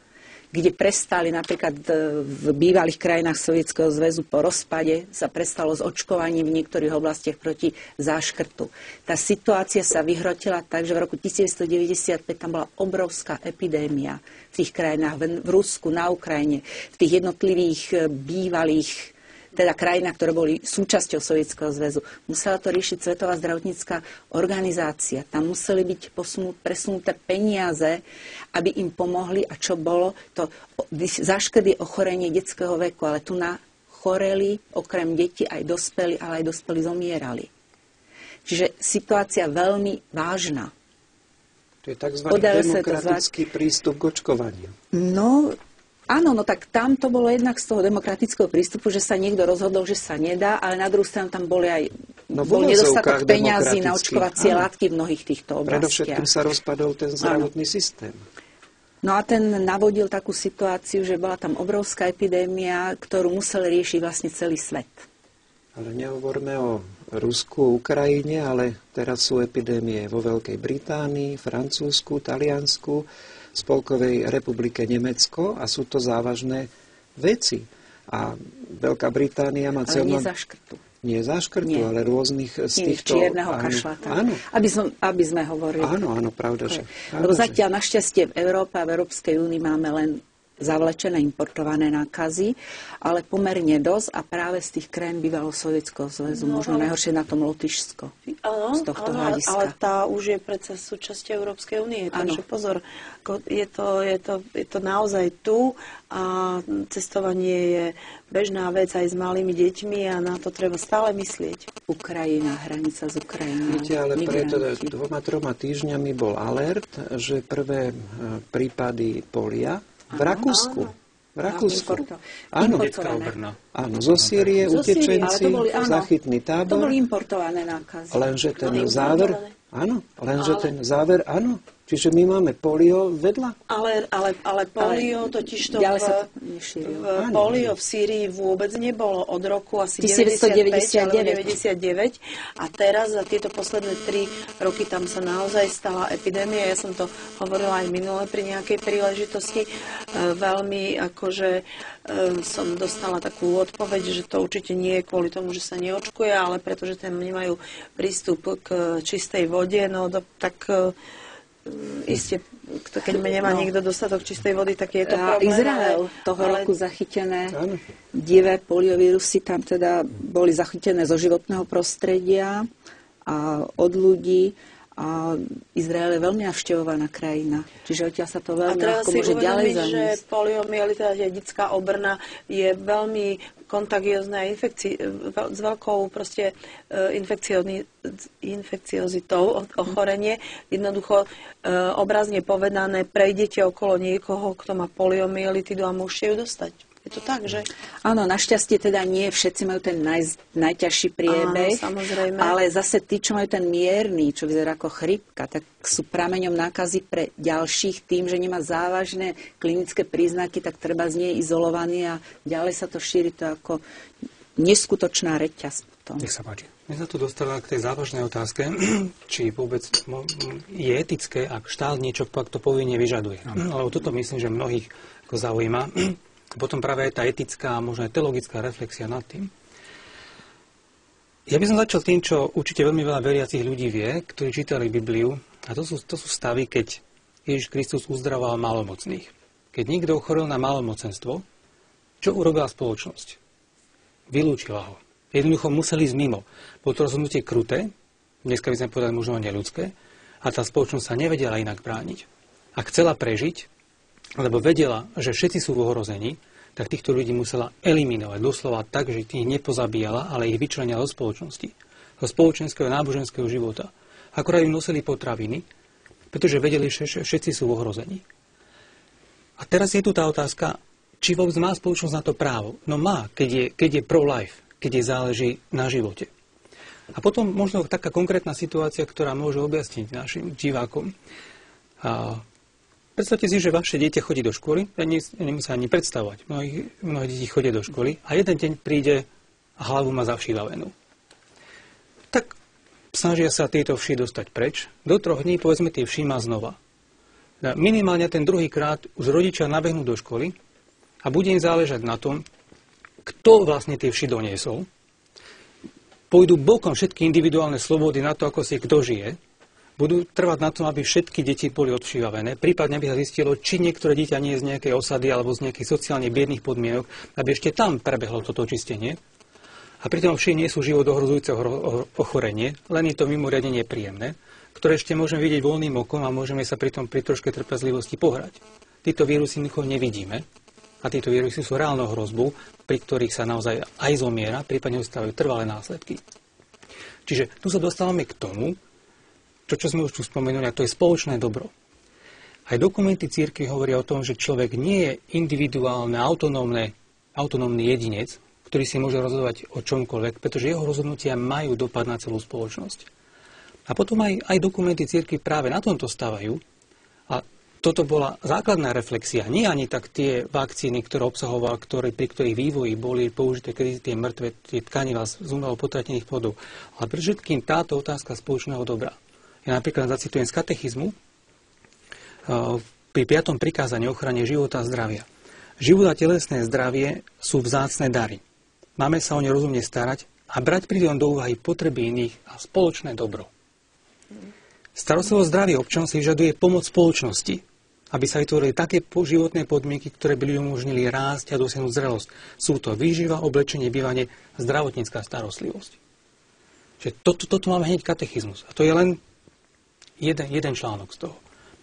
Kde prestali napríklad v bývalých krajinách Sovietskeho zväzu po rozpade sa prestalo s očkovaním v niektorých oblastiach proti záškrtu. Tá situácia sa vyhrotila tak, že v roku 1995 tam bola obrovská epidémia v tých krajinách, v Rusku, na Ukrajine, v tých jednotlivých bývalých teda krajinách, ktoré boli súčasťou Sovietskeho zväzu. Musela to riešiť Svetová zdravotnícka organizácia. Tam museli byť presunuté peniaze, aby im pomohli. A čo bolo? To záškrty ochorenie detského veku. Ale tu choreli okrem detí aj dospelí, ale aj dospelí zomierali. Čiže situácia veľmi vážna. To je tzv. Demokratický prístup k očkovaniu. No... Áno, no tak tam to bolo jednak z toho demokratického prístupu, že sa niekto rozhodol, že sa nedá, ale na druhú stranu tam bol nedostatok peňazí na očkovacie látky v mnohých týchto oblastiach. Predovšetkým sa rozpadol ten zdravotný systém. No a ten navodil takú situáciu, že bola tam obrovská epidémia, ktorú musel riešiť vlastne celý svet. Ale nehovorme o Rusku, Ukrajine, ale teraz sú epidémie vo Veľkej Británii, Francúzsku, Taliansku, Spolkovej republike Nemecko a sú to závažné veci. A Veľká Británia má celú... Nie za škrtu, ale rôznych z týchto... Čierneho kašľata. Áno. Aby sme hovorili. Áno, pravda, že... Lebo zatiaľ našťastie v Európe a v Európskej únii máme len zavlečené importované nákazy, ale pomerne dosť a práve z tých krajín bývalého Sovietskeho zväzu, možno najhoršie na tom Lotyšsko. Z tohto hľadiska. Ale tá už je predsa súčasť Európskej únie, takže pozor, je to naozaj tu a cestovanie je bežná vec aj s malými deťmi a na to treba stále myslieť. Ukrajina, hranica s Ukrajinou. Viete, ale pred 2-3 týždňami bol alert, že prvé prípady polia v Rakúsku. Áno, áno, zo Sýrie utečenci, záchytný tábor. To boli importované nákazy. Lenže ten záver, áno. Čiže my máme polio vedľa. Ale polio totižto polio v Sýrii vôbec nebolo od roku asi 95 alebo 99 a teraz za tieto posledné 3 roky tam sa naozaj stala epidémia. Ja som to hovorila aj minule pri nejakej príležitosti. Veľmi som dostala takú odpoveď, že to určite nie je kvôli tomu, že sa neočkuje, ale pretože tam nemajú prístup k čistej vode, Isté, keď nemá niekto dostatok čistej vody, tak je to problém. Izrael toho roku zachytené divé poliovírusy, tam teda boli zachytené zo životného prostredia a od ľudí. A Izrael je veľmi navštevovaná krajina. Čiže odtiaľ sa to veľmi ľahko môže ďalej zaniesť. A treba si uvedomiť, že poliomielita, dedická obrna, je veľmi kontagiózna s veľkou infekciozitou ochorenie. Jednoducho, obrazne povedané, prejdete okolo niekoho, kto má poliomielitidu a môžete ju dostať. Je to tak, že? Áno, našťastie teda nie všetci majú ten najťažší priebeh, ale zase tí, čo majú ten mierny, čo vyzerá ako chrípka, tak sú prameňom nákazy pre ďalších tým, že nemá závažné klinické príznaky, tak treba z nej izolovaný a ďalej sa to šíri to ako neskutočná reťaz. Nech sa páči. My sa tu dostávame k tej závažnej otázke, či vôbec je etické, ak štát niečo to povinne vyžaduje. Lebo toto myslím, že mnohých zaujíma. Potom práve aj tá etická a možno aj teologická reflexia nad tým. Ja by som začal tým, čo určite veľmi veľa veriacich ľudí vie, ktorí čítali Bibliu. A to sú stavy, keď Ježiš Kristus uzdravoval malomocných. Keď niekto ochorel na malomocenstvo, čo urobila spoločnosť? Vylúčila ho. Jednoducho museli ísť mimo. Bolo to rozhodnutie kruté, dneska by sme povedali možno neľudské, a tá spoločnosť sa nevedela inak brániť. A chcela prežiť, lebo vedela, že všetci sú v ohrození, tak týchto ľudí musela eliminovať doslova tak, že ich nepozabíjala, ale ich vyčlenila do spoločnosti, do spoločenského a náboženského života. Akorát im nosili potraviny, pretože vedeli, že všetci sú v ohrození. A teraz je tu tá otázka, či vôbec má spoločnosť na to právo. No má, keď je pro-life, keď je záleží na živote. A potom možno taká konkrétna situácia, ktorá môže objasniť našim divákom. Predstavte si, že vaše dieťa chodí do školy, nemusí ani predstavovať. Mnohé deti chodia do školy a jeden deň príde a hlavu má zavšívavenú. Tak snažia sa tieto vši dostať preč. Do 3 dní, povedzme, tie vši má znova. Minimálne ten druhý krát už rodičia nabehnú do školy a bude im záležať na tom, kto vlastne tie vši doniesol. Pôjdu bokom všetky individuálne slobody na to, ako si kto žije. Budú trvať na tom, aby všetky deti boli odšívavené. Prípadne by sa zistilo, či niektoré dieťa nie je z nejakej osady alebo z nejakých sociálne biedných podmienok, aby ešte tam prebehlo toto očistenie. A pritom vši nie sú život ohrozujúce ochorenie, len je to mimoriadne nepríjemné, ktoré ešte môžeme vidieť voľným okom a môžeme sa pritom pri troške trpezlivosti pohrať. Títo vírusy nevidíme a títo vírusy sú reálnou hrozbou, pri ktorých sa naozaj aj zomiera, prípadne ostávajú trvalé následky. Čiže tu sa dostávame k tomu, čo sme už tu spomenuli, a to je spoločné dobro. Aj dokumenty cirkvi hovoria o tom, že človek nie je individuálne, autonómny jedinec, ktorý si môže rozhodovať o čomkoľvek, pretože jeho rozhodnutia majú dopad na celú spoločnosť. A potom aj dokumenty cirkvi práve na tomto stavajú. A toto bola základná reflexia. Nie ani tak tie vakcíny, ktoré obsahoval, pri ktorých vývoji boli použité kedy tie mŕtve, tie tkanivá z umelo potratených plodov. Ale predovšetkým táto otázka spoločného dobra. Ja napríklad zacitujem z katechizmu pri 5. prikázaní ochrane života a zdravia. Život a telesné zdravie sú vzácne dary. Máme sa o ne rozumne starať a brať pritom do úvahy potreby iných a spoločné dobro. Starostlivosť zdravia občanov si vyžaduje pomoc spoločnosti, aby sa vytvorili také životné podmienky, ktoré by ľuďom umožnili rásť a dosiahnuť zrelosť. Sú to výživa, oblečenie, bývanie, zdravotnícka starostlivosť. Čiže toto máme hneď katechizmus. A to je len jeden článok z toho.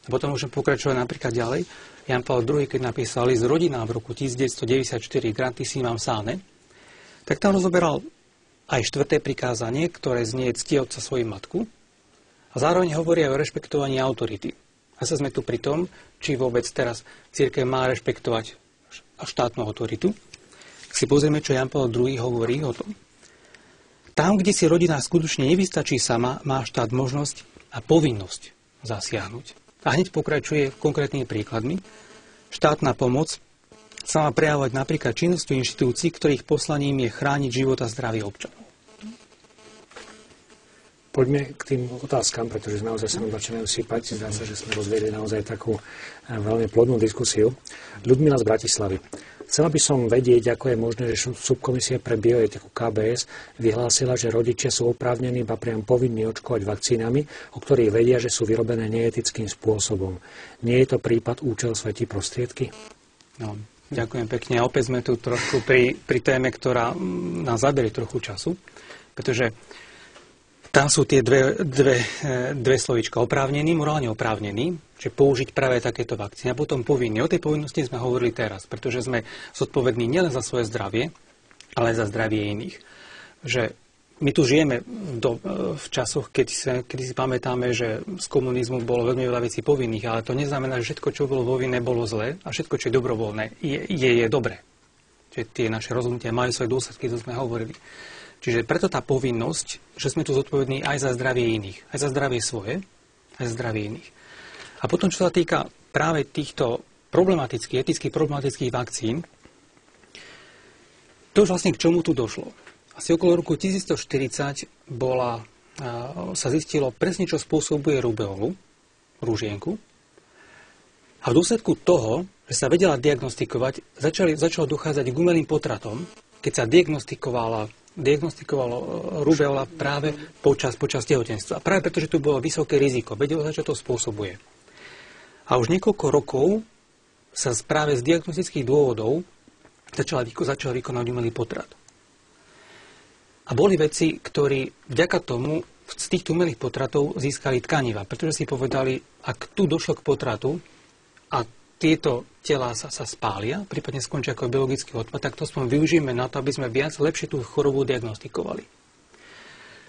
A potom môžem pokračovať napríklad ďalej. Jan Pavel II, keď napísal list rodinám v roku 1994 Gratissima Sane, tak tam rozoberal aj 4. prikázanie, ktoré znie cti otca svoju matku, a zároveň hovorí aj o rešpektovaní autority. A sa sme tu pri tom, či vôbec teraz cirkev má rešpektovať štátnu autoritu. Si pozrieme, čo Jan Pavel II hovorí o tom. Tam, kde si rodina skutočne nevystačí sama, má štát možnosť a povinnosť zasiahnuť. A hneď pokračuje konkrétnymi príkladmi. Štátna pomoc sa má prejavovať napríklad činnosťou inštitúcií, ktorých poslaním je chrániť život a zdravie občanov. Poďme k tým otázkam, pretože naozaj sa nám začínajú sypať. Zdá sa, že sme rozviedli naozaj takú veľmi plodnú diskusiu. Ľudmila z Bratislavy. Chcela by som vedieť, ako je možné, že subkomisia pre bioetiku KBS vyhlásila, že rodičia sú oprávnení ba priam povinní očkovať vakcínami, o ktorých vedia, že sú vyrobené neetickým spôsobom. Nie je to prípad účel svätí prostriedky? No, ďakujem pekne. A opäť sme tu trošku pri téme, ktorá nás zaberie trochu času, pretože tam sú tie dve slovíčka. Oprávnený, morálne oprávnený, že použiť práve takéto vakcíny. A potom povinný. O tej povinnosti sme hovorili teraz, pretože sme zodpovední nielen za svoje zdravie, ale aj za zdravie iných. Že my tu žijeme v časoch, keď si pamätáme, že z komunizmu bolo veľmi veľa vecí povinných, ale to neznamená, že všetko, čo bolo povinné, bolo zlé a všetko, čo je dobrovoľné, je dobré. Čiže tie naše rozhodnutia majú svoje dôsledky, to sme hovorili. Čiže preto tá povinnosť, že sme tu zodpovední aj za zdravie iných, aj za zdravie svoje, aj za zdravie iných. A potom, čo sa týka práve týchto eticky problematických vakcín, to už vlastne k čomu tu došlo. Asi okolo roku 1140 sa zistilo presne, čo spôsobuje rubeolu, rúžienku. A v dôsledku toho, že sa vedela diagnostikovať, začalo dochádzať k umelým potratom, keď sa diagnostikovalo rubeola práve počas tehotenstva. Práve preto, že tu bolo vysoké riziko. Vedelo sa, čo to spôsobuje. A už niekoľko rokov sa práve z diagnostických dôvodov začal vykonať umelý potrat. A boli vedci, ktorí vďaka tomu z týchto umelých potratov získali tkaniva, pretože si povedali, ak tu došlo k potratu a tieto telá sa spália, prípadne skončia ako biologický odpad, tak to aspoň využijeme na to, aby sme lepšie tú chorobu diagnostikovali.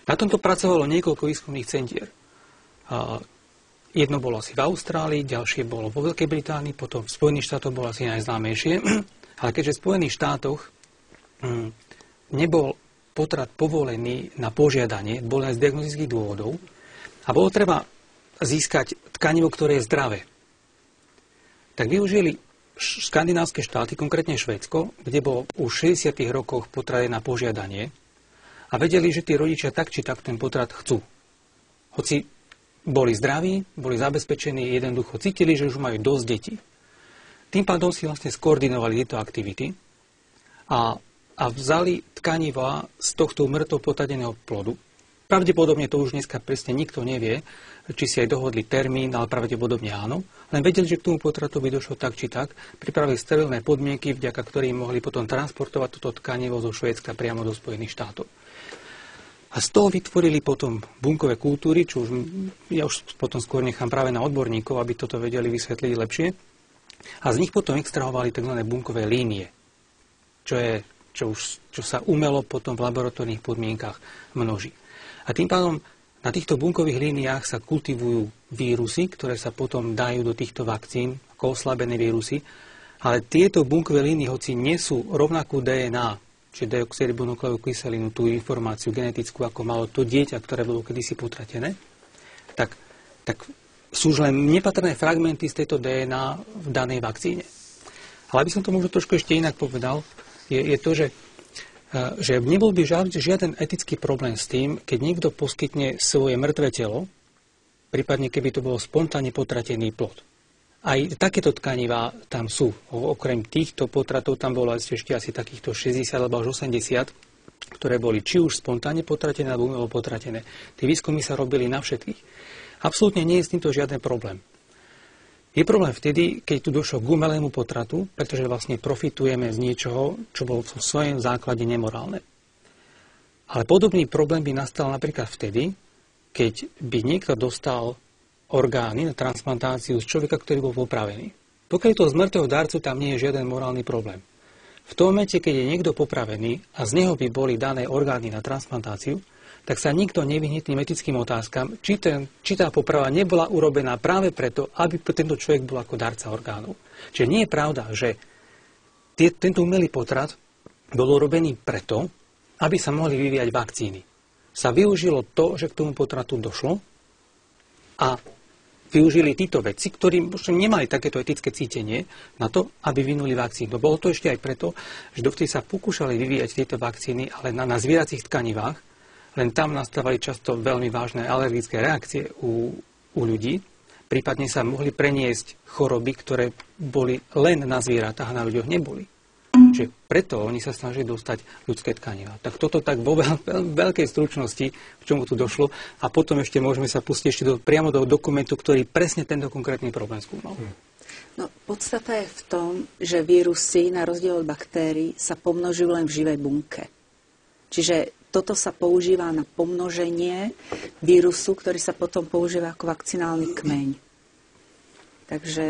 Na tomto pracovalo niekoľko výskumných centier. Jedno bolo asi v Austrálii, ďalšie bolo vo Veľkej Británii, potom v Spojených štátoch bolo asi najznámejšie. Ale keďže v Spojených štátoch nebol potrat povolený na požiadanie, bol aj z diagnostických dôvodov a bolo treba získať tkanivo, ktoré je zdravé, tak využili škandinávske štáty, konkrétne Švédsko, kde bol už v 60. rokoch potrat na požiadanie a vedeli, že tí rodičia tak či tak ten potrat chcú. Hoci boli zdraví, boli zabezpečení, jednoducho cítili, že už majú dosť detí. Tým pádom si vlastne skoordinovali tieto aktivity a vzali tkaniva z tohto mŕtvo potadeného plodu. Pravdepodobne to už dneska presne nikto nevie, či si aj dohodli termín, ale pravdepodobne áno. Len vedeli, že k tomu potratu by došlo tak či tak. Pripravili sterilné podmienky, vďaka ktorým mohli potom transportovať toto tkanivo zo Švédska priamo do Spojených štátov. A z toho vytvorili potom bunkové kultúry, čo ja už potom skôr nechám práve na odborníkov, aby toto vedeli vysvetliť lepšie. A z nich potom extrahovali tzv. Bunkové línie, čo sa umelo potom v laboratórnych podmienkach množí. A tým pádom na týchto bunkových líniách sa kultivujú vírusy, ktoré sa potom dajú do týchto vakcín, ako oslabené vírusy. Ale tieto bunkové línie, hoci nesú rovnakú DNA, čiže deoxyribonukleovú kyselinu, tú informáciu genetickú, ako malo to dieťa, ktoré bolo kedysi potratené, tak sú už len nepatrné fragmenty z tejto DNA v danej vakcíne. Ale aby som to možno trošku ešte inak povedal, je to, že nebol by žiaden etický problém s tým, keď niekto poskytne svoje mŕtve telo, prípadne keby to bol spontánne potratený plod. Aj takéto tkanivá tam sú. Okrem týchto potratov tam bolo ešte asi takýchto 60 alebo až 80, ktoré boli či už spontánne potratené alebo umelo potratené. Tie výskumy sa robili na všetkých. Absolútne nie je s týmto žiaden problém. Je problém vtedy, keď tu došlo k umelému potratu, pretože vlastne profitujeme z niečoho, čo bolo v svojom základe nemorálne. Ale podobný problém by nastal napríklad vtedy, keď by niekto dostal orgány na transplantáciu z človeka, ktorý bol popravený. Pokiaľ je to z mŕtvého darcu, tam nie je žiaden morálny problém. V tom momente, keď je niekto popravený a z neho by boli dané orgány na transplantáciu, tak sa nikto nevyhne tým etickým otázkam, či tá poprava nebola urobená práve preto, aby tento človek bol ako darca orgánov. Čiže nie je pravda, že tento umelý potrat bol urobený preto, aby sa mohli vyvíjať vakcíny. Sa využilo to, že k tomu potratu došlo a využili títo vedci, ktorí nemali takéto etické cítenie na to, aby vynuli vakcínu. Bolo to ešte aj preto, že dovtedy sa pokúšali vyvíjať tieto vakcíny, ale na zvieracích tkanivách. Len tam nastávali často veľmi vážne alergické reakcie u ľudí. Prípadne sa mohli preniesť choroby, ktoré boli len na zvieratách a na ľuďoch neboli. Čiže preto oni sa snažili dostať ľudské tkanivá. Tak toto tak vo veľkej stručnosti, k čomu tu došlo. A potom ešte môžeme sa pustiť ešte priamo do dokumentu, ktorý presne tento konkrétny problém skúmal. No, podstata je v tom, že vírusy, na rozdiel od baktérií, sa pomnožujú len v živej bunke. Čiže toto sa používa na pomnoženie vírusu, ktorý sa potom používa ako vakcinálny kmeň. Takže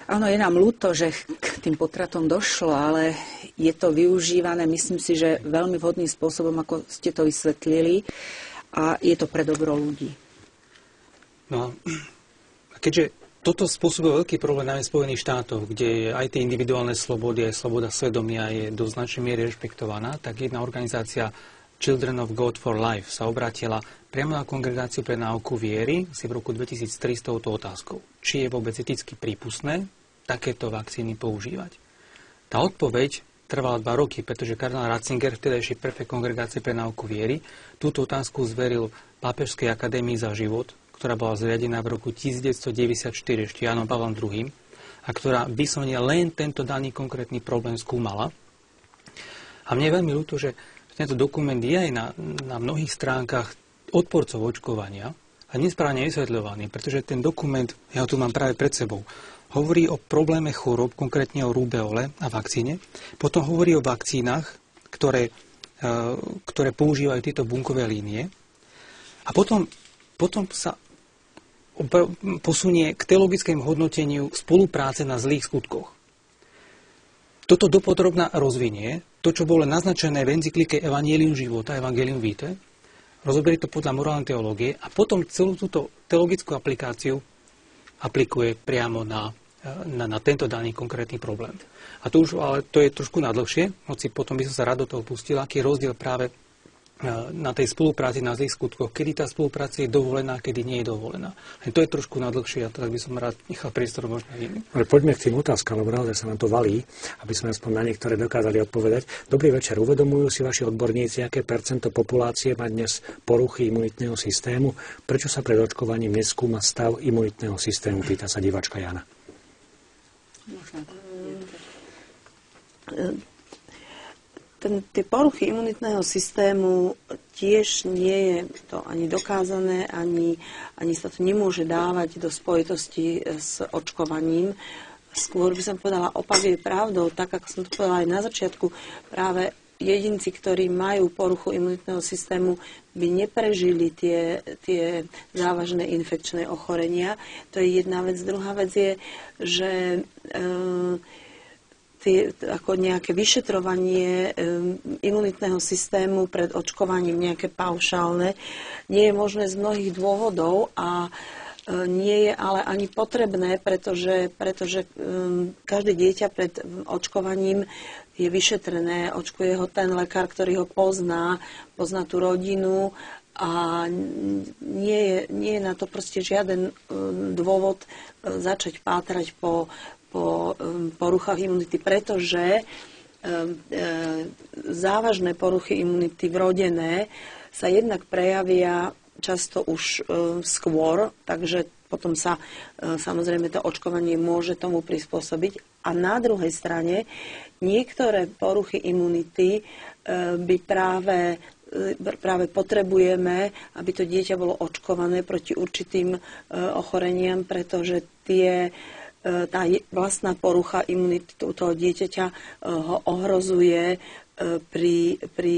áno, je nám ľúto, že k tým potratom došlo, ale je to využívané, myslím si, že veľmi vhodným spôsobom, ako ste to vysvetlili, a je to pre dobro ľudí. No, a keďže toto spôsobuje veľký problém najmä v Spojených štátoch, kde aj tie individuálne slobody, aj sloboda svedomia je do značnej miery rešpektovaná, tak jedna organizácia Children of God for Life sa obrátila priamo na Kongregáciu pre náuku viery si v roku 2003 s touto otázkou. Či je vôbec eticky prípustné takéto vakcíny používať? Tá odpoveď trvala 2 roky, pretože kardinál Ratzinger, vtedajší prefekt Kongregácie pre náuku viery, túto otázku zveril Pápežskej akadémii za život, ktorá bola zriadená v roku 1994 ešte Jánom Pavlom II a ktorá vyslovene len tento daný konkrétny problém skúmala. A mne je veľmi ľúto, že tento dokument je aj na mnohých stránkach odporcov očkovania a nesprávne vysvetľovaný, pretože ten dokument, ja ho tu mám práve pred sebou, hovorí o probléme chorób, konkrétne o rubeole a vakcíne, potom hovorí o vakcínach, ktoré používajú tieto bunkové línie a potom sa posunie k teologickému hodnoteniu spolupráce na zlých skutkoch. Toto dopodrobná rozvinie, to, čo bolo naznačené v encyklike Evangelium života, Evangelium vitae, rozoberie to podľa morálnej teológie a potom celú túto teologickú aplikáciu aplikuje priamo na tento daný konkrétny problém. A to už, ale to je trošku nadlhšie, hoci potom by som sa rád do toho pustil, aký je rozdiel práve na tej spolupráci na zlých skutkoch, kedy tá spolupráca je dovolená, kedy nie je dovolená. A to je trošku nadlhšie a tak by som rád nechal priestor možno iným. Ale poďme k tým otázkam, lebo naozaj sa nám to valí, aby sme aspoň na niektoré dokázali odpovedať. Dobrý večer, uvedomujú si vaši odborníci, aké percento populácie má dnes poruchy imunitného systému? Prečo sa pred očkovaním neskúma stav imunitného systému? Pýta sa diváčka Jana. Tie poruchy imunitného systému tiež nie je to ani dokázané, ani sa to nemôže dávať do spojitosti s očkovaním. Skôr by som povedala, opak je pravdou, tak ako som to povedala aj na začiatku, práve jedinci, ktorí majú poruchu imunitného systému, by neprežili tie závažné infekčné ochorenia. To je jedna vec. Druhá vec je, že ako nejaké vyšetrovanie imunitného systému pred očkovaním, nejaké paušálne, nie je možné z mnohých dôvodov a nie je ale ani potrebné, pretože každé dieťa pred očkovaním je vyšetrené, očkuje ho ten lekár, ktorý ho pozná tú rodinu a nie je na to proste žiaden dôvod začať pátrať po poruchách imunity, pretože závažné poruchy imunity vrodené sa jednak prejavia často už skôr, takže potom sa samozrejme to očkovanie môže tomu prispôsobiť. A na druhej strane niektoré poruchy imunity by práve potrebujeme, aby to dieťa bolo očkované proti určitým ochoreniam, pretože tá vlastná porucha imunity toho dieťaťa ho ohrozuje pri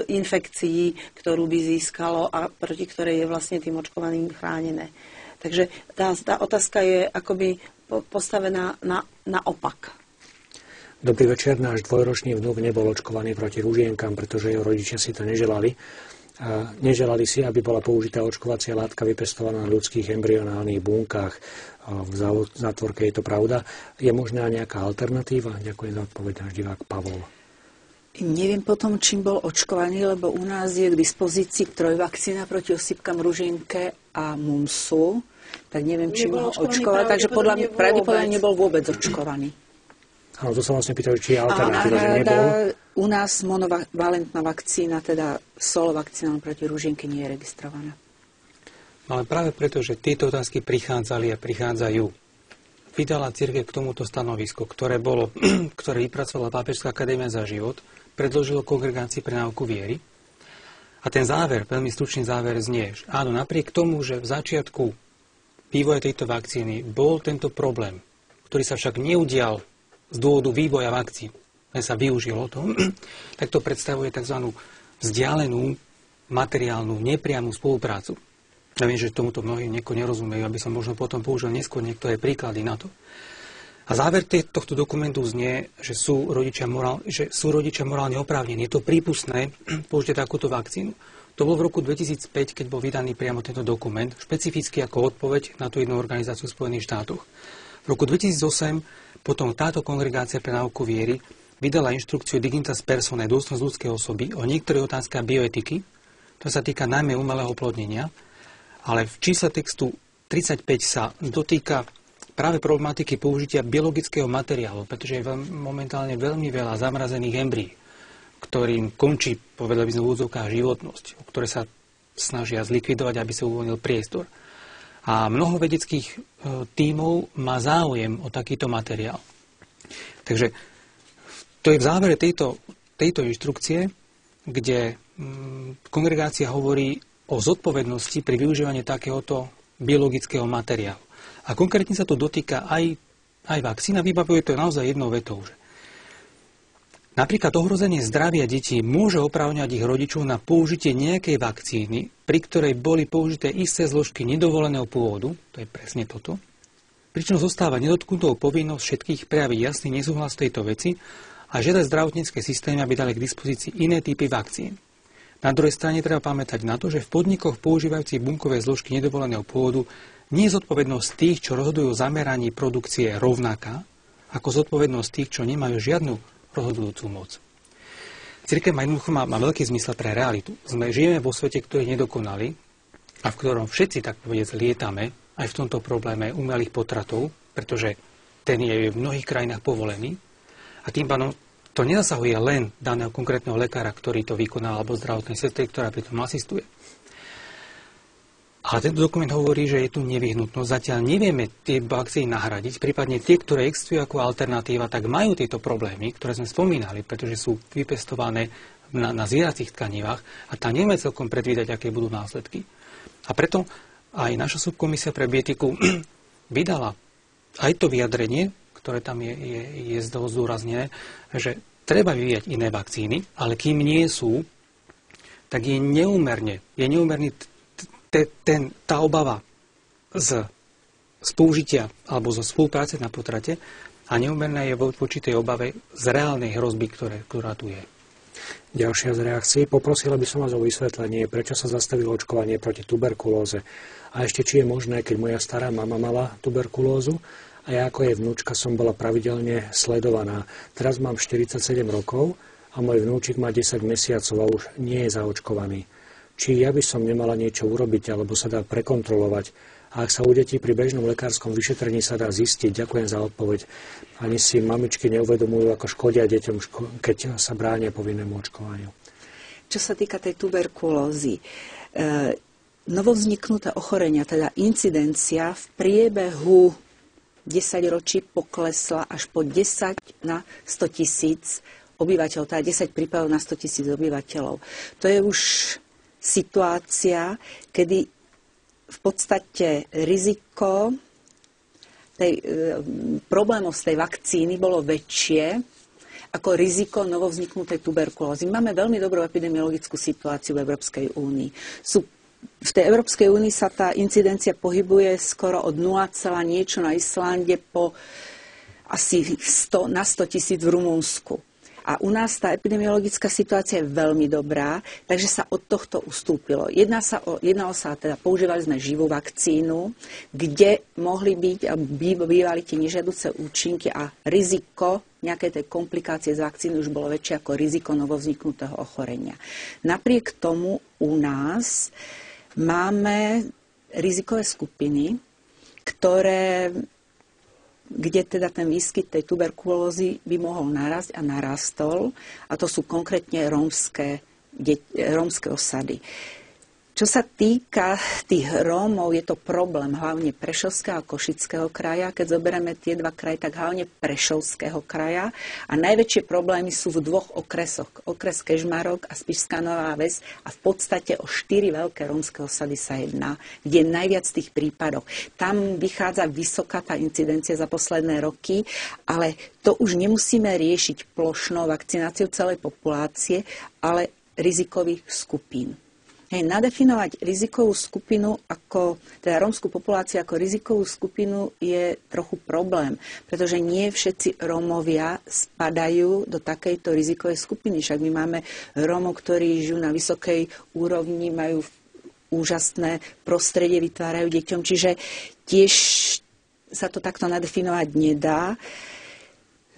infekcii, ktorú by získalo a proti ktorej je vlastne tým očkovaným chránené. Takže tá otázka je akoby postavená naopak. Dobrý večer, náš dvojročný vnúk nebol očkovaný proti ružienkam, pretože jeho rodičia si to neželali. Neželali si, aby bola použitá očkovacia látka vypestovaná na ľudských embryonálnych bunkách. V zátvorke je to pravda. Je možná nejaká alternatíva? Ďakujem za odpoveď, náš divák Pavol. Neviem potom, čím bol očkovaný, lebo u nás je k dispozícii trojvakcína proti osýpkam, ružienke a mumsu. Tak neviem, čím ho očkovať. Takže podľa mňa pravdepodobne nebol vôbec očkovaný. Áno, to som vlastne pýtal, či je alternatíva, že nebol. U nás monovalentná vakcína, teda solovakcína proti ružienke nie je registrovaná. Ale práve preto, že tieto otázky prichádzali a prichádzajú, vydala cirkev k tomuto stanovisko, ktoré vypracovala Pápežská akadémia za život, predložilo Kongregácii pre náuku viery. A ten záver, veľmi stručný záver znie, že áno, napriek tomu, že v začiatku vývoja tejto vakcíny bol tento problém, ktorý sa však neudial z dôvodu vývoja vakcín, len sa využilo to, tak to predstavuje tzv. Vzdialenú materiálnu, nepriamu spoluprácu. Ja viem, že tomuto mnohí nerozumejú, aby som možno potom použil neskôr niektoré príklady na to. A záver tohto dokumentu znie, že sú rodičia morálne oprávnení. Je to prípustné použiť takúto vakcínu. To bolo v roku 2005, keď bol vydaný priamo tento dokument, špecificky ako odpoveď na tú jednu organizáciu v Spojených štátoch. V roku 2008 potom táto Kongregácia pre náuku viery vydala inštrukciu Dignitas Personae, dôstojnosť ľudskej osoby, o niektorých otázkach bioetiky. To sa týka najmä umelého oplodnenia, ale v čísle textu 35 sa dotýka práve problematiky použitia biologického materiálu, pretože je momentálne veľmi veľa zamrazených embryí, ktorým končí, povedali by sme v úvodzovkách, životnosť, o ktoré sa snažia zlikvidovať, aby sa uvoľnil priestor. A mnoho vedeckých tímov má záujem o takýto materiál. Takže to je v závere tejto inštrukcie, kde kongregácia hovorí o zodpovednosti pri využívaní takéhoto biologického materiálu. A konkrétne sa to dotýka aj vakcín a vybavuje to naozaj jednou vetou, že napríklad ohrozenie zdravia detí môže oprávňovať ich rodičov na použitie nejakej vakcíny, pri ktorej boli použité isté zložky nedovoleného pôvodu, to je presne toto, pričom zostáva nedotknutou povinnosť všetkých prejaviť jasný nesúhlas v tejto veci a žiadať zdravotnícke systémy, aby dali k dispozícii iné typy vakcín. Na druhej strane treba pamätať na to, že v podnikoch používajúcich bunkové zložky nedovoleného pôvodu nie je zodpovednosť tých, čo rozhodujú o zameraní produkcie rovnaká, ako zodpovednosť tých, čo nemajú žiadnu rozhodujúcu moc. Cirkev má veľký zmysel pre realitu. Žijeme vo svete, ktorý je nedokonalý a v ktorom všetci, tak povedec, lietame aj v tomto probléme umelých potratov, pretože ten je v mnohých krajinách povolený a tým pádom to nezasahuje len daného konkrétneho lekára, ktorý to vykoná, alebo zdravotnej sestry, ktorá pri tom asistuje. Ale tento dokument hovorí, že je tu nevyhnutnosť. Zatiaľ nevieme tie vakcíny nahradiť, prípadne tie, ktoré existujú ako alternatíva, tak majú tieto problémy, ktoré sme spomínali, pretože sú vypestované na zvieracích tkanivách a tam nevieme celkom predvídať, aké budú následky. A preto aj naša subkomisia pre bioetiku vydala aj to vyjadrenie, ktoré tam je zdôraznené, že treba vyvíjať iné vakcíny, ale kým nie sú, tak je neúmerný tá obava z použitia alebo zo spolupráce na potrate a neúmerná je voči tej obave z reálnej hrozby, ktorá tu je. Ďalšia z reakcií. Poprosila by som vás o vysvetlenie, prečo sa zastavilo očkovanie proti tuberkulóze. A ešte, či je možné, keď moja stará mama mala tuberkulózu a ja ako jej vnúčka som bola pravidelne sledovaná. Teraz mám 47 rokov a môj vnúčik má 10 mesiacov a už nie je zaočkovaný. či ja by som nemala niečo urobiť, alebo sa dá prekontrolovať. A ak sa u detí pri bežnom lekárskom vyšetrení sa dá zistiť, ďakujem za odpoveď, ani si mamičky neuvedomujú, ako škodia deťom, keď sa bránia povinnému očkovaniu. Čo sa týka tej tuberkulózy, novovzniknuté ochorenia, teda incidencia v priebehu 10 ročí poklesla až po 10 na 100 000 obyvateľov, teda 10 prípadov na 100 000 obyvateľov. To je už situácia, kedy v podstate riziko problémov z tej vakcíny bolo väčšie ako riziko novovzniknutej tuberkulózy. Máme veľmi dobrú epidemiologickú situáciu v Európskej únii. V tej Európskej únii sa tá incidencia pohybuje skoro od 0, niečo na Islande po asi 100 na 100 000 v Rumunsku. A u nás tá epidemiologická situácia je veľmi dobrá, takže sa od tohto ustúpilo. Jednalo sa teda, používali sme živú vakcínu, kde mohli byť a bývali tie nežiaduce účinky a riziko nejakej tej komplikácie z vakcíny už bolo väčšie ako riziko novovzniknutého ochorenia. Napriek tomu u nás máme rizikové skupiny, kde teda ten výskyt tej tuberkulózy by mohol narásť a narastol. A to sú konkrétne rómske osady. Čo sa týka tých Rómov, je to problém hlavne Prešovského a Košického kraja. Keď zoberieme tie dva kraje, tak hlavne Prešovského kraja. A najväčšie problémy sú v dvoch okresoch. Okres Kežmarok a Spišská Nová Ves. A v podstate o 4 veľké rómske osady sa jedná, kde je najviac tých prípadov. Tam vychádza vysoká tá incidencia za posledné roky, ale to už nemusíme riešiť plošnou vakcináciou celej populácie, ale rizikových skupín. Nadefinovať rizikovú skupinu teda rómsku populáciu ako rizikovú skupinu je trochu problém, pretože nie všetci Rómovia spadajú do takejto rizikovej skupiny. Však my máme Rómov, ktorí žijú na vysokej úrovni, majú úžasné prostredie, vytvárajú deťom, čiže tiež sa to takto nadefinovať nedá.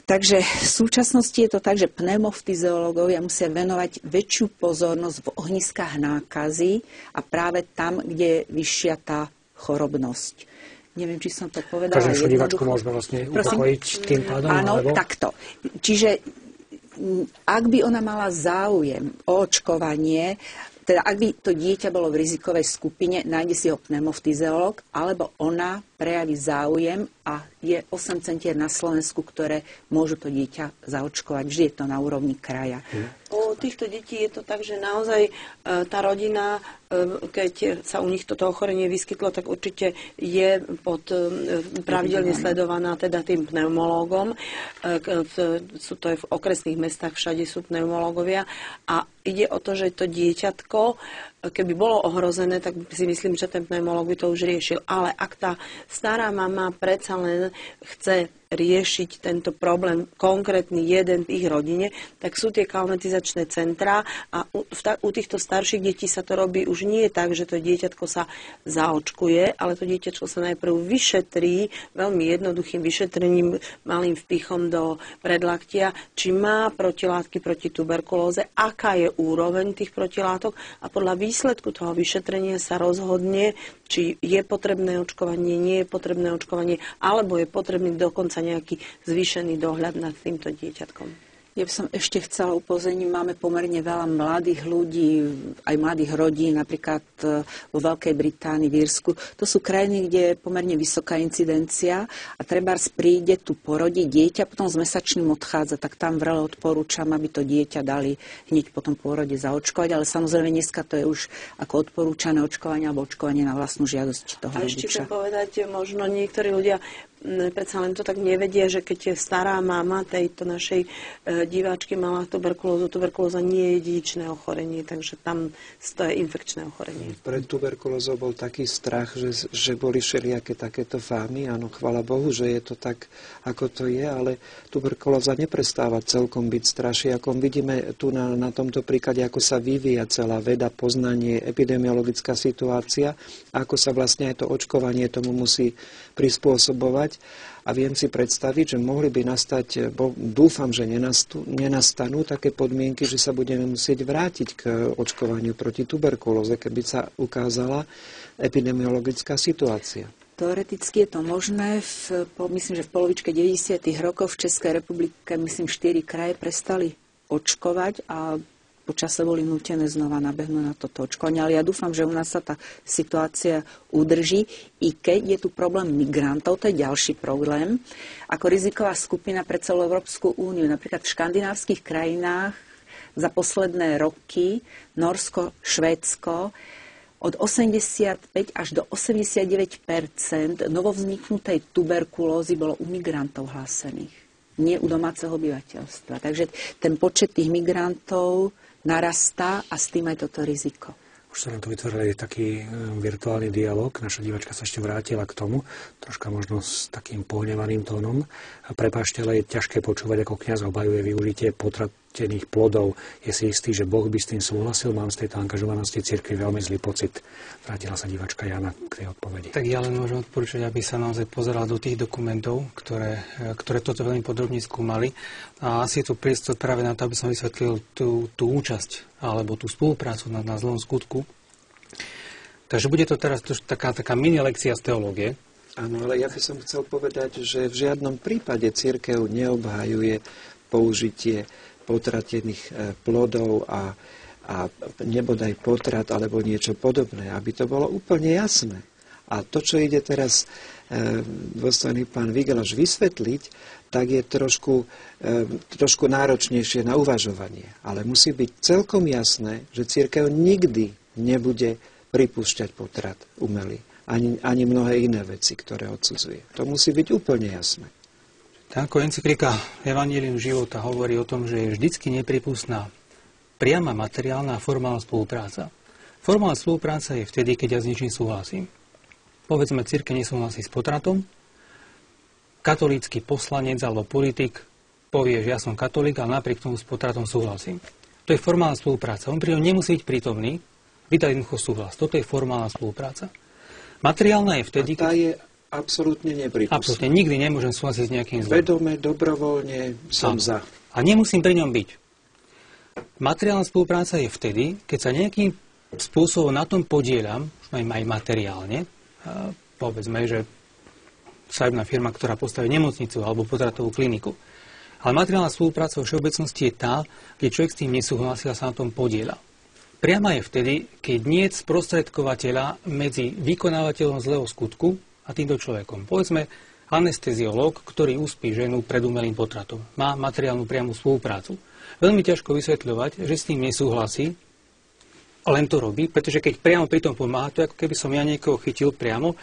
Takže v súčasnosti je to tak, že pneumofyziológovia musia venovať väčšiu pozornosť v ohniskách nákazy a práve tam, kde je vyššia tá chorobnosť. Neviem, či som to povedala. Takže diváčku môžeme vlastne upokojiť tým pádom? Áno, takto. Čiže ak by ona mala záujem o očkovanie, teda ak by to dieťa bolo v rizikovej skupine, nájde si ho pneumofyziológ, alebo ona prejaví záujem a je 8 centier na Slovensku, ktoré môžu to dieťa zaočkovať. Vždy je to na úrovni kraja. U týchto detí je to tak, že naozaj tá rodina, keď sa u nich toto ochorenie vyskytlo, tak určite je pravidelne sledovaná teda tým pneumológom. Sú to aj v okresných mestách, všade sú pneumológovia. A ide o to, že to dieťatko, keby bolo ohrozené, tak si myslím, že ten pneumológ by to už riešil. Ale ak tá stará mama predsa len chce riešiť tento problém konkrétny jeden v ich rodine, tak sú tie kaunetizačné centrá a u týchto starších detí sa to robí už nie tak, že to dieťatko sa zaočkuje, ale to dieťatko sa najprv vyšetrí veľmi jednoduchým vyšetrením, malým vpichom do predlaktia, či má protilátky proti tuberkulóze, aká je úroveň tých protilátok a podľa výsledku toho vyšetrenia sa rozhodne, či je potrebné očkovanie, nie je potrebné očkovanie, alebo je potrebný dokonca nejaký zvýšený dohľad nad týmto dieťatkom. Ja by som ešte chcela upozorniť, máme pomerne veľa mladých ľudí, aj mladých rodín, napríklad vo Veľkej Británii, v Írsku. To sú krajiny, kde je pomerne vysoká incidencia a trebárs príde tu porodiť dieťa, potom s mesačným odchádza, tak tam vrele odporúčam, aby to dieťa dali hneď po tom pôrode zaočkovať, ale samozrejme dneska to je už ako odporúčané očkovanie alebo očkovanie na vlastnú žiadosť toho rodiča. A ešte chcem povedať, možno niektorí ľudia predsa len to tak nevedia, že keď je stará mama tejto našej diváčky mala tuberkulózu, tuberkulóza nie je dedičné ochorenie, takže tam to je infekčné ochorenie. Pred tuberkulózou bol taký strach, že boli všelijaké takéto fámy. Áno, chvála Bohu, že je to tak, ako to je, ale tuberkulóza neprestáva celkom byť strašiakom. Vidíme tu na tomto príklade, ako sa vyvíja celá veda, poznanie, epidemiologická situácia, ako sa vlastne aj to očkovanie tomu musí prispôsobovať. očkovať a viem si predstaviť, že mohli by nastať, dúfam, že nenastanú také podmienky, že sa budeme musieť vrátiť k očkovaniu proti tuberkulóze, keby sa ukázala epidemiologická situácia. Teoreticky je to možné. Myslím, že v polovičke 90. rokov v Českej republike, 4 kraje prestali očkovať a počase boli nútené znova nabehnúť na toto očkovanie. Ale ja dúfam, že u nás sa tá situácia udrží, i keď je tu problém migrantov, to je ďalší problém. Ako riziková skupina pre celú Európsku úniu, napríklad v škandinávskych krajinách za posledné roky, Norsko, Švédsko, od 85 až do 89% novovzniknutej tuberkulózy bolo u migrantov hlásených, nie u domáceho obyvateľstva. Takže ten počet tých migrantov narastá a s tým aj toto riziko. Už sa nám tu vytvoril taký virtuálny dialog. Naša divačka sa ešte vrátila k tomu, troška možno s takým pohnevaným tónom. Prepáčte, ale je ťažké počúvať, ako kňaz obhajuje využitie potratených plodov. Je si istý, že Boh by s tým súhlasil? Mám z tejto angažovanosti cirkvi veľmi zlý pocit. Vrátila sa divačka Jana k tej odpovedi. Tak ja len môžem odporúčať, aby sa naozaj pozeral do tých dokumentov, ktoré toto veľmi podrobne skúmali. A asi je tu priestor práve na to, aby som vysvetlil tú účasť alebo tú spoluprácu na zlom skutku. Takže bude to teraz taká mini lekcia z teológie. Áno, ale ja by som chcel povedať, že v žiadnom prípade cirkev neobhajuje použitie potratených plodov a nebodaj potrat alebo niečo podobné, aby to bolo úplne jasné. A to, čo ide teraz dôstojný pán Vigaloš vysvetliť, tak je trošku náročnejšie na uvažovanie. Ale musí byť celkom jasné, že cirkev nikdy nebude pripúšťať potrat umelý. Ani mnohé iné veci, ktoré odsudzuje. To musí byť úplne jasné. Tak ako encyklika Evangelium života hovorí o tom, že je vždycky nepripustná priama materiálna a formálna spolupráca. Formálna spolupráca je vtedy, keď ja s ničím súhlasím. Povedzme, cirkev nesúhlasí s potratom, katolícky poslanec alebo politik povie, že ja som katolík, ale napriek tomu s potratom súhlasím. To je formálna spolupráca. On pritom nemusí byť prítomný, vydať jednoducho súhlas. Toto je formálna spolupráca. Materiálna je vtedy... A tá je absolútne nepripustná. Absolútne. Nikdy nemôžem súhlasiť s nejakým zlom. Vedome, dobrovoľne som za. A nemusím pri ňom byť. Materiálna spolupráca je vtedy, keď sa nejakým spôsobom na tom podielam, aj materiálne, povedzme, že stavebná firma, ktorá postaví nemocnicu alebo potratovú kliniku. Ale materiálna spolupráca vo všeobecnosti je tá, kde človek s tým nesúhlasí a sa na tom podieľa. Priama je vtedy, keď nie je sprostredkovateľa medzi vykonávateľom zlého skutku a týmto človekom. Povedzme, anesteziológ, ktorý uspí ženu pred umelým potratom. Má materiálnu priamu spoluprácu. Veľmi ťažko vysvetľovať, že s tým nesúhlasí, a len to robí, pretože keď priamo pri tom pomáha, to je ako keby som ja niekoho chytil priamo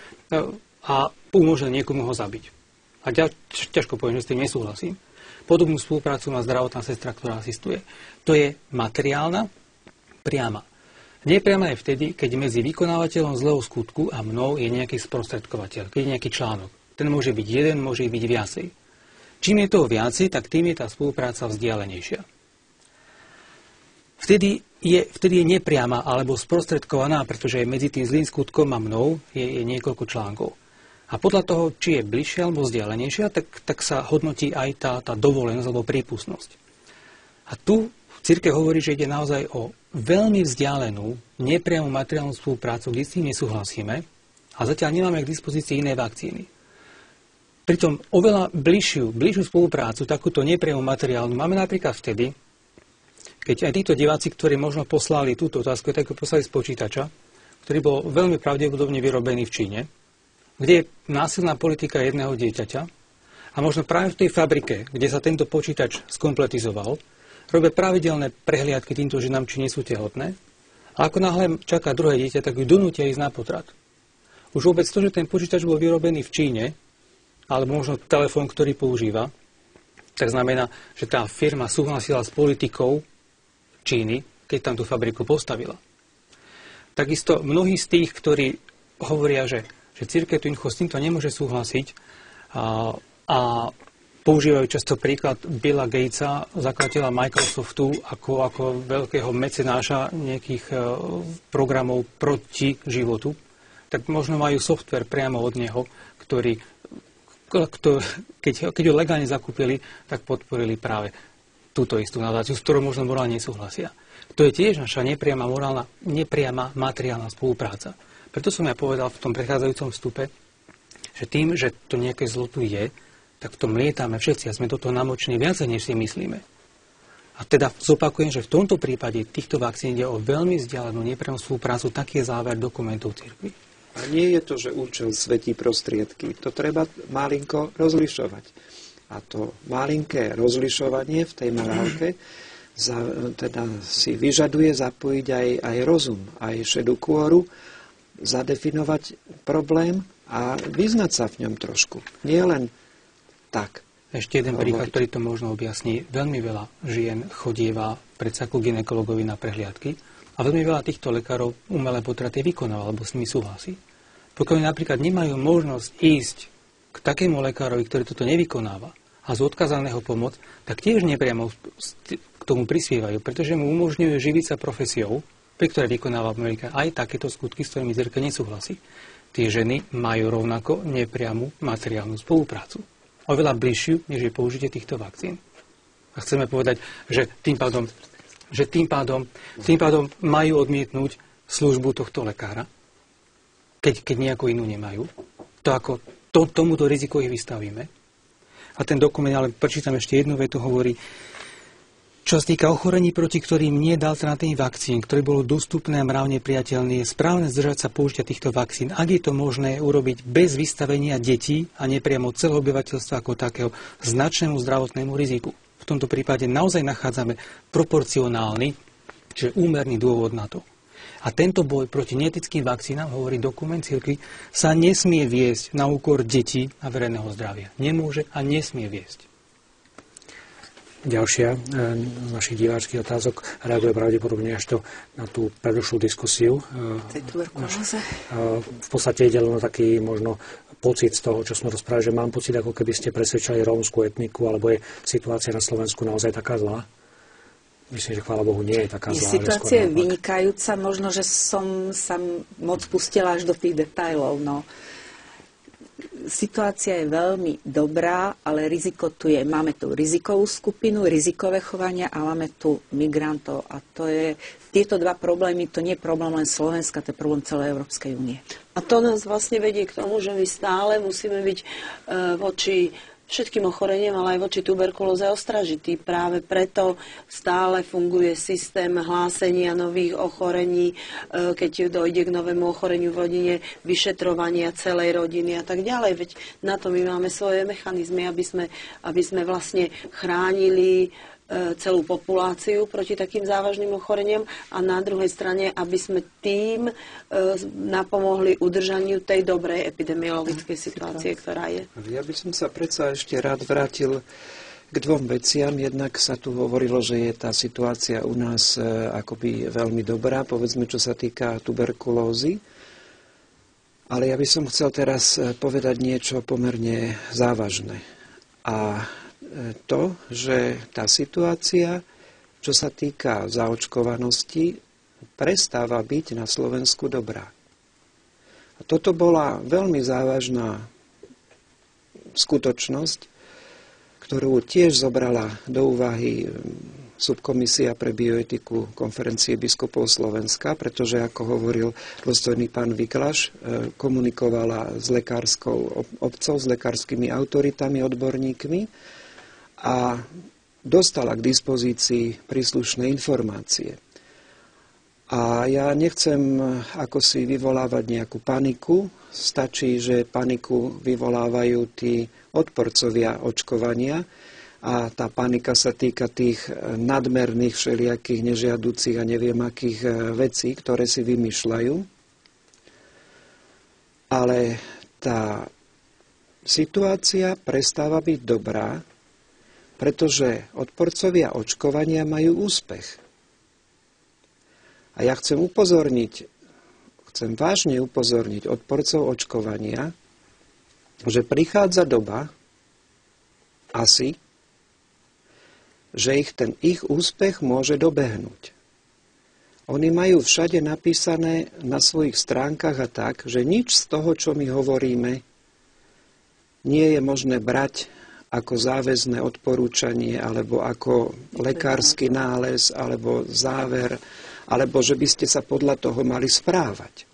a umožnil niekomu ho zabiť. A ťažko poviem, že s tým nesúhlasím. Podobnú spoluprácu má zdravotná sestra, ktorá asistuje. To je materiálna priama. Nepriama je vtedy, keď medzi vykonávateľom zlého skutku a mnou je nejaký sprostredkovateľ, keď je nejaký článok. Ten môže byť jeden, môže byť viacej. Čím je toho viacej, tak tým je tá spolupráca vzdialenejšia. Vtedy je nepriama alebo sprostredkovaná, pretože medzi tým zlým skutkom a mnou je niekoľko článkov. A podľa toho, či je bližšia alebo vzdialenejšia, tak sa hodnotí aj tá dovolenosť alebo prípustnosť. A tu cirkev hovorí, že ide naozaj o veľmi vzdialenú, nepriamu materiálnu spoluprácu, kde s tým nesúhlasíme a zatiaľ nemáme k dispozícii iné vakcíny. Pritom oveľa bližšiu spoluprácu, takúto nepriamu materiálnu, máme napríklad vtedy, keď aj títo diváci, ktorí možno poslali túto otázku, tak ho poslali z počítača, ktorý bol veľmi pravdepodobne vyrobený v Číne, kde je násilná politika jedného dieťaťa a možno práve v tej fabrike, kde sa tento počítač skompletizoval, robia pravidelné prehliadky týmto ženám, či nie sú tehotné. A ako náhle čaká druhé dieťa, tak ju donútia ísť na potrat. Už vôbec to, že ten počítač bol vyrobený v Číne, alebo možno telefón, ktorý používa, tak znamená, že tá firma súhlasila s politikou Číny, keď tam tú fabriku postavila. Takisto mnohí z tých, ktorí hovoria, že cirkev s týmto nemôže súhlasiť a používajú často príklad Billa Gatesa, zakladateľa Microsoftu, ako veľkého mecenáša nejakých programov proti životu, tak možno majú software priamo od neho, keď ho legálne zakúpili, tak podporili práve túto istú nadáciu, s ktorou možno morálne nesúhlasia. To je tiež naša nepriama materiálna spolupráca. Preto som ja povedal v tom prechádzajúcom vstupe, že tým, že to nejaké zlo tu je, tak v tom lietame všetci a sme do toho namočení viacej, než si myslíme. A teda zopakujem, že v tomto prípade týchto vakcín ide o veľmi vzdialenú nepriamu spoluprácu, taký je záver dokumentov cirkvi. A nie je to, že účel svetí prostriedky. To treba malinko rozlišovať. A to malinké rozlišovanie v tej morálke teda si vyžaduje zapojiť aj rozum, aj šedú kôru, zadefinovať problém a vyznať sa v ňom trošku. Nie len tak. Ešte jeden príklad, ktorý to možno objasní. Veľmi veľa žien chodieva predsa ku gynekologovi na prehliadky a veľmi veľa týchto lekárov umelé potraty vykonáva, alebo s nimi súhlasí. Pokiaľ napríklad nemajú možnosť ísť k takému lekárovi, ktorý toto nevykonáva a z odkazaného pomoc, tak tiež nepriamo k tomu prispievajú, pretože mu umožňujú živiť sa profesiou, pri ktorej vykonáva Amerika aj takéto skutky, s ktorými cirkev nesúhlasí. Tie ženy majú rovnako nepriamu materiálnu spoluprácu. Oveľa bližšiu, než je použitie týchto vakcín. A chceme povedať, že tým pádom majú odmietnúť službu tohto lekára, keď nejakú inú nemajú. Tomuto riziku ich vystavíme. A ten dokument, ale prečítam ešte jednu vetu, hovorí, čo sa týka ochorení, proti ktorým nie je alternatívnych vakcín, ktoré bolo dostupné a mravne priateľné, je správne zdržať sa použitia týchto vakcín, ak je to možné urobiť bez vystavenia detí a nepriamo celého obyvateľstva ako takého značnému zdravotnému riziku. V tomto prípade naozaj nachádzame proporcionálny, čiže úmerný dôvod na to. A tento boj proti neetickým vakcínám, hovorí dokument cirkvi, sa nesmie viesť na úkor detí a verejného zdravia. Nemôže a nesmie viesť. Ďalšia z našich diváčských otázok reaguje pravdepodobne až na tú predošlú diskusiu. V podstate ide len o taký možno pocit z toho, čo sme rozprávali, že mám pocit, ako keby ste presvedčali rómsku etniku, alebo je situácia na Slovensku naozaj taká zlá? Myslím, že chvála Bohu nie je taká zlá. Situácia je vynikajúca, možno, že som sa moc pustila až do tých detailov, no. Situácia je veľmi dobrá, ale riziko tu je. Máme tu rizikovú skupinu, rizikové chovania a máme tu migrantov. A to je, tieto dva problémy, to nie je problém len Slovenska, to je problém celej Európskej únie. A to nás vlastne vedie k tomu, že my stále musíme byť voči všetkým ochoreniam, ale aj voči tuberkulóze ostražitý. Práve preto stále funguje systém hlásenia nových ochorení, keď dojde k novému ochoreniu v rodine, vyšetrovania celej rodiny a tak ďalej. Veď na to my máme svoje mechanizmy, aby sme vlastne chránili celú populáciu proti takým závažným ochoreniam a na druhej strane, aby sme tým napomohli udržaniu tej dobrej epidemiologickej situácie, ktorá je. Ja by som sa predsa ešte rád vrátil k dvom veciam. Jednak sa tu hovorilo, že je tá situácia u nás akoby veľmi dobrá, povedzme, čo sa týka tuberkulózy. Ale ja by som chcel teraz povedať niečo pomerne závažné. A to, že tá situácia, čo sa týka zaočkovanosti, prestáva byť na Slovensku dobrá. A toto bola veľmi závažná skutočnosť, ktorú tiež zobrala do úvahy subkomisia pre bioetiku Konferencie biskupov Slovenska, pretože, ako hovoril dôstojný pán Viklaš, komunikovala s lekárskou obcou, s lekárskymi autoritami, odborníkmi a dostala k dispozícii príslušné informácie. A ja nechcem ako si vyvolávať nejakú paniku, stačí, že paniku vyvolávajú tí odporcovia očkovania, a tá panika sa týka tých nadmerných všelijakých nežiaducich a neviem akých vecí, ktoré si vymýšľajú. Ale tá situácia prestáva byť dobrá, pretože odporcovia očkovania majú úspech. A ja chcem vážne upozorniť odporcov očkovania, že prichádza doba, asi, že ich úspech môže dobehnúť. Oni majú všade napísané na svojich stránkach a tak, že nič z toho, čo my hovoríme, nie je možné brať ako záväzné odporúčanie, alebo ako lekársky nález, alebo záver, alebo že by ste sa podľa toho mali správať.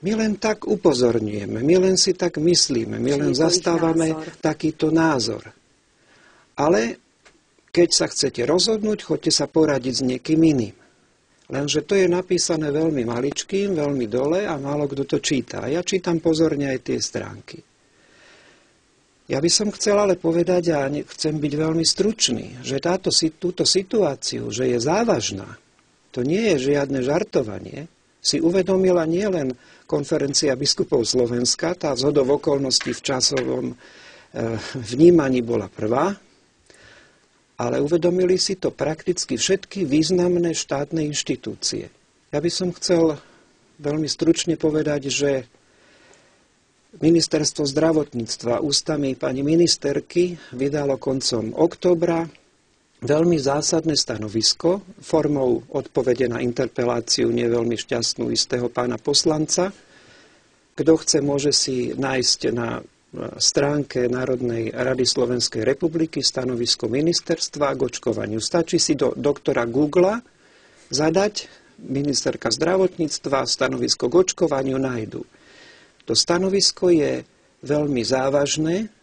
My len tak upozorňujeme, my len si tak myslíme, my len zastávame takýto názor. Ale keď sa chcete rozhodnúť, choďte sa poradiť s niekým iným. Lenže to je napísané veľmi maličkým, veľmi dole a málo kto to číta. Ja čítam pozorne aj tie stránky. Ja by som chcel ale povedať, a chcem byť veľmi stručný, že túto situáciu, že je závažná, to nie je žiadne žartovanie, si uvedomila nielen Konferencia biskupov Slovenska, tá zhodou okolností v časovom vnímaní bola prvá, ale uvedomili si to prakticky všetky významné štátne inštitúcie. Ja by som chcel veľmi stručne povedať, že Ministerstvo zdravotníctva ústami pani ministerky vydalo koncom októbra veľmi zásadné stanovisko formou odpovede na interpeláciu nie veľmi šťastnú istého pána poslanca. Kto chce, môže si nájsť na stránke Národnej rady Slovenskej republiky stanovisko ministerstva k očkovaniu. Stačí si do doktora Google zadať ministerka zdravotníctva stanovisko k očkovaniu, nájdu. To stanovisko je veľmi závažné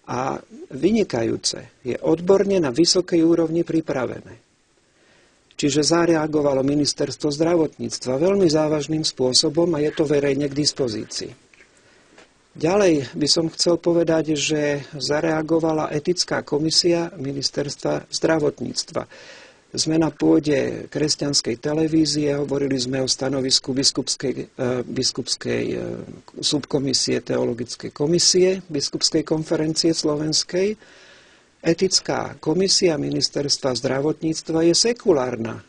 a vynikajúce. Je odborne na vysokej úrovni pripravené. Čiže zareagovalo ministerstvo zdravotníctva veľmi závažným spôsobom a je to verejne k dispozícii. Ďalej by som chcel povedať, že zareagovala etická komisia ministerstva zdravotníctva. Sme na pôde kresťanskej televízie, hovorili sme o stanovisku biskupskej subkomisie teologickej komisie, biskupskej konferencie slovenskej. Etická komisia ministerstva zdravotníctva je sekulárna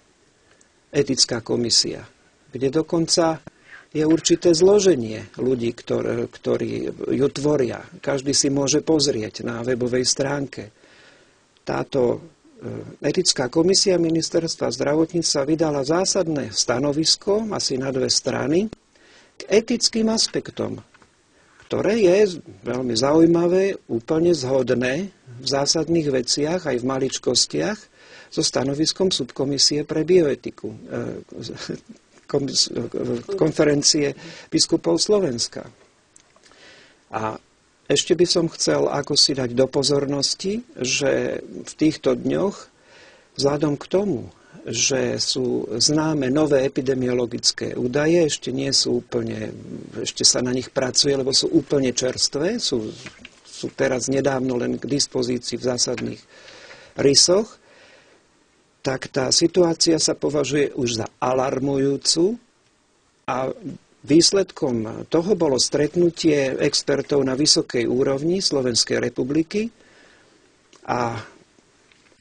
etická komisia, kde dokonca je určité zloženie ľudí, ktorí ju tvoria. Každý si môže pozrieť na webovej stránke. Táto etická komisia ministerstva zdravotníctva vydala zásadné stanovisko, asi na 2 strany, k etickým aspektom, ktoré je veľmi zaujímavé, úplne zhodné v zásadných veciach, aj v maličkostiach, so stanoviskom subkomisie pre bioetiku, konferencie biskupov Slovenska. A ešte by som chcel ako si dať do pozornosti, že v týchto dňoch, vzhľadom k tomu, že sú známe nové epidemiologické údaje, ešte sa na nich pracuje, lebo sú úplne čerstvé, sú teraz nedávno len k dispozícii v zásadných rysoch, tak tá situácia sa považuje už za alarmujúcu a výsledkom toho bolo stretnutie expertov na vysokej úrovni Slovenskej republiky a